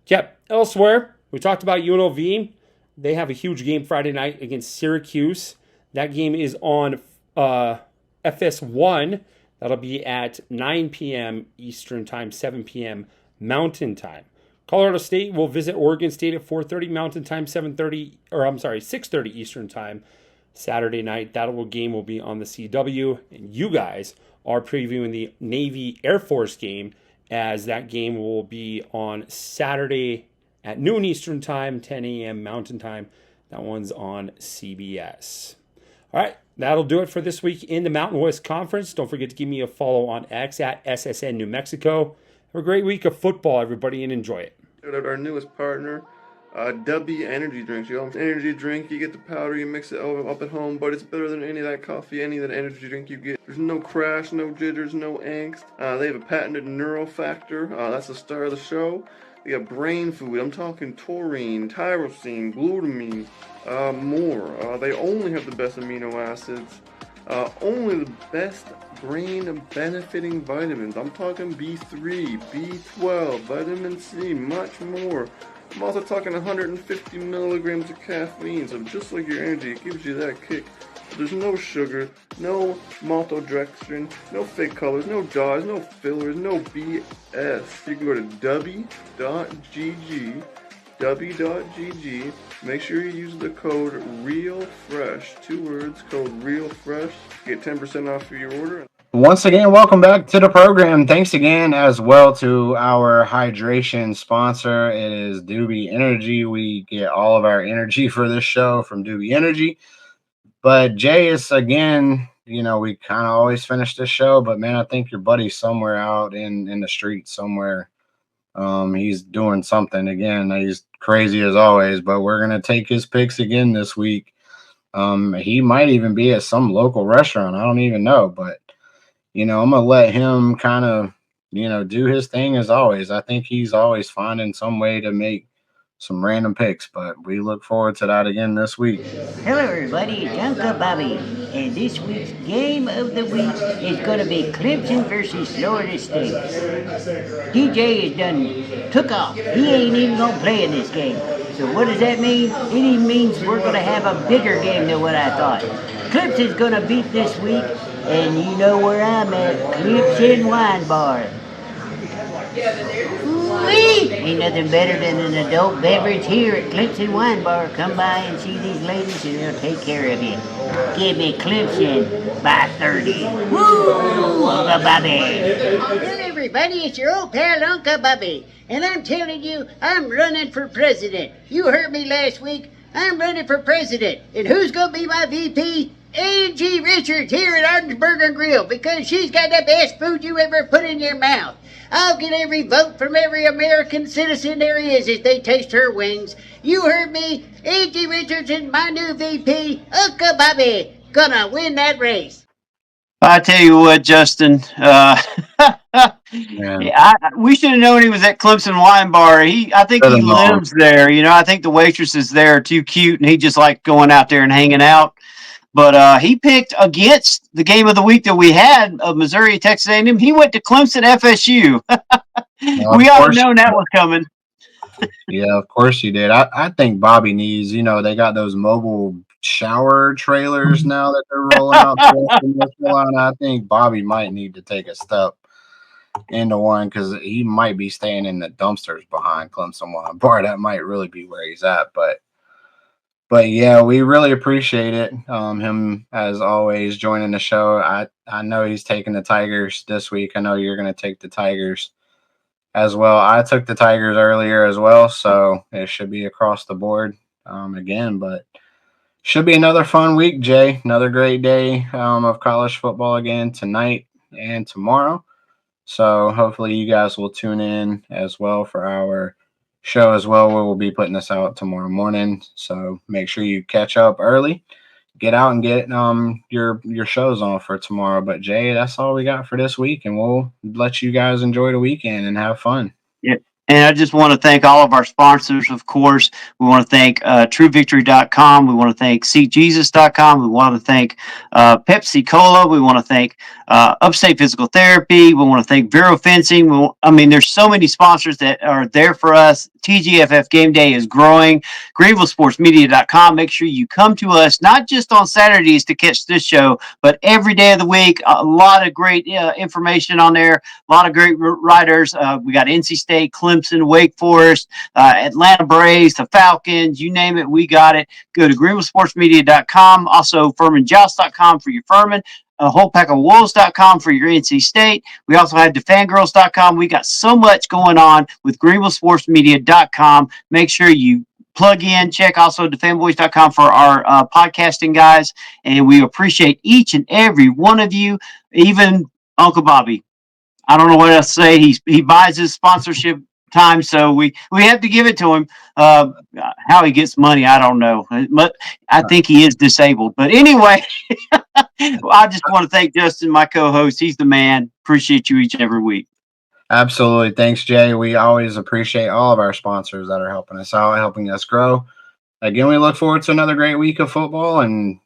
Yep, elsewhere, we talked about UNLV. They have a huge game Friday night against Syracuse. That game is on FS1. That'll be at 9 p.m. Eastern Time, 7 p.m. Mountain Time. Colorado State will visit Oregon State at 4:30 Mountain Time, 6:30 Eastern Time. Saturday night, that game will be on the CW, and you guys are previewing the Navy Air Force game, as that game will be on Saturday at noon Eastern Time, 10 a.m. Mountain Time. That one's on CBS. All right, that'll do it for this week in the Mountain West Conference. Don't forget to give me a follow on X at SSN New Mexico. Have a great week of football, everybody, and enjoy it. Our newest partner, W Energy Drinks. You know, energy drink, you get the powder, you mix it up at home, but it's better than any of that coffee, any of that energy drink you get. There's no crash, no jitters, no angst. They have a patented neural factor. That's the star of the show. They got brain food. I'm talking taurine, tyrosine, glutamine, more. They only have the best amino acids. Only the best brain benefiting vitamins. I'm talking B3, B12, vitamin C, much more. I'm also talking 150 milligrams of caffeine, so just like your energy, it gives you that kick. There's no sugar, no maltodextrin, no fake colors, no dyes, no fillers, no BS. You can go to w.gg, make sure you use the code REALFRESH, 2 words, code REALFRESH, get 10% off of your order. Once again, welcome back to the program. Thanks again as well to our hydration sponsor. It is Doobie Energy. We get all of our energy for this show from Doobie Energy. But Jay, is again, we kind of always finish this show, but man, I think your buddy's somewhere out in the streets somewhere. He's doing something again. He's crazy as always, but we're going to take his picks again this week. He might even be at some local restaurant. I don't even know, but I'm going to let him kind of, do his thing as always. I think he's always finding some way to make some random picks, but we look forward to that again this week. Hello everybody, it's Uncle Bobby, and this week's game of the week is going to be Clemson versus Florida State. DJ is took off. He ain't even going to play in this game. So what does that mean? It means we're going to have a bigger game than what I thought. Clemson's going to beat this week, and you know where I'm at, Clemson Wine Bar. Wee! Ain't nothing better than an adult beverage here at Clemson Wine Bar. Come by and see these ladies and they'll take care of you. Give me Clemson by 30. Woo! Uncle Bobby. Hello, everybody. It's your old pal, Uncle Bobby. And I'm telling you, I'm running for president. You heard me last week. I'm running for president. And who's going to be my VP? Angie Richards here at Arden's Burger and Grill, because she's got the best food you ever put in your mouth. I'll get every vote from every American citizen there is if they taste her wings. You heard me. Angie Richards is my new VP. Uncle Bobby gonna win that race. I tell you what, Justin, we should have known he was at Clemson Wine Bar. I think he lives there. You know, I think the waitresses there are too cute, and he just liked going out there and hanging out. But he picked against the game of the week that we had of Missouri, Texas A&M. He went to Clemson FSU. We ought to have known that was coming. Yeah, of course you did. I think Bobby needs, they got those mobile shower trailers now that they're rolling out in North Carolina. I think Bobby might need to take a step into one because he might be staying in the dumpsters behind Clemson Wine Bar. That might really be where he's at. But yeah, we really appreciate it. Him, as always, joining the show. I know he's taking the Tigers this week. I know you're going to take the Tigers as well. I took the Tigers earlier as well, so it should be across the board again. But should be another fun week, Jay. Another great day of college football again tonight and tomorrow. So hopefully you guys will tune in as well for our show as well. We will be putting this out tomorrow morning. So make sure you catch up early. Get out and get your shows on for tomorrow. But Jay, that's all we got for this week, and we'll let you guys enjoy the weekend and have fun. Yeah. And I just want to thank all of our sponsors, of course. We want to thank TrueVictory.com. We want to thank SeekJesus.com. We want to thank Pepsi Cola. We want to thank Upstate Physical Therapy. We want to thank Vero Fencing. There's so many sponsors that are there for us. TGFF Game Day is growing. GreenvilleSportsMedia.com. Make sure you come to us, not just on Saturdays to catch this show, but every day of the week. A lot of great information on there. A lot of great writers. We got NC State, Clemson, Wake Forest, Atlanta Braves, the Falcons, you name it, we got it. Go to GreenvilleSportsMedia.com. Also, FurmanJoust.com for your Furman. WholePackOfWolves.com for your NC State. We also have DefenGirls.com. We got so much going on with GreenvilleSportsMedia.com. Make sure you plug in, check also DefenBoys.com for our podcasting guys. And we appreciate each and every one of you, even Uncle Bobby. I don't know what else to say. He buys his sponsorship time, so we have to give it to him. How he gets money, I don't know. But I think he is disabled. But anyway, I just want to thank Justin, my co-host. He's the man. Appreciate you each and every week. Absolutely. Thanks, Jay. We always appreciate all of our sponsors that are helping us out, helping us grow. Again, we look forward to another great week of football, and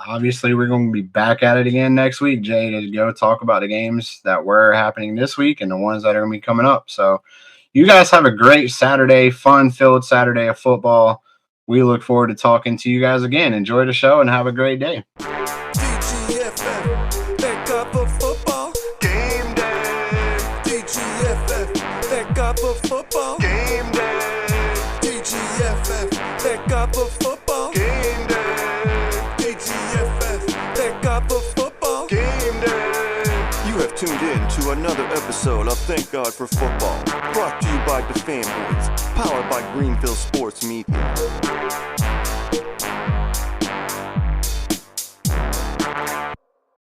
obviously we're going to be back at it again next week, Jay, to go talk about the games that were happening this week and the ones that are going to be coming up. So you guys have a great Saturday, fun-filled Saturday of football. We look forward to talking to you guys again. Enjoy the show and have a great day. TGFF, back up for football, game day. TGFF, back up for football, game day. TGFF, back up for football, game day. TGFF, back up for football, game day. You have tuned in to another episode of Thank God for Football, brought to you by the Fanboys, powered by Greenville Sports Media.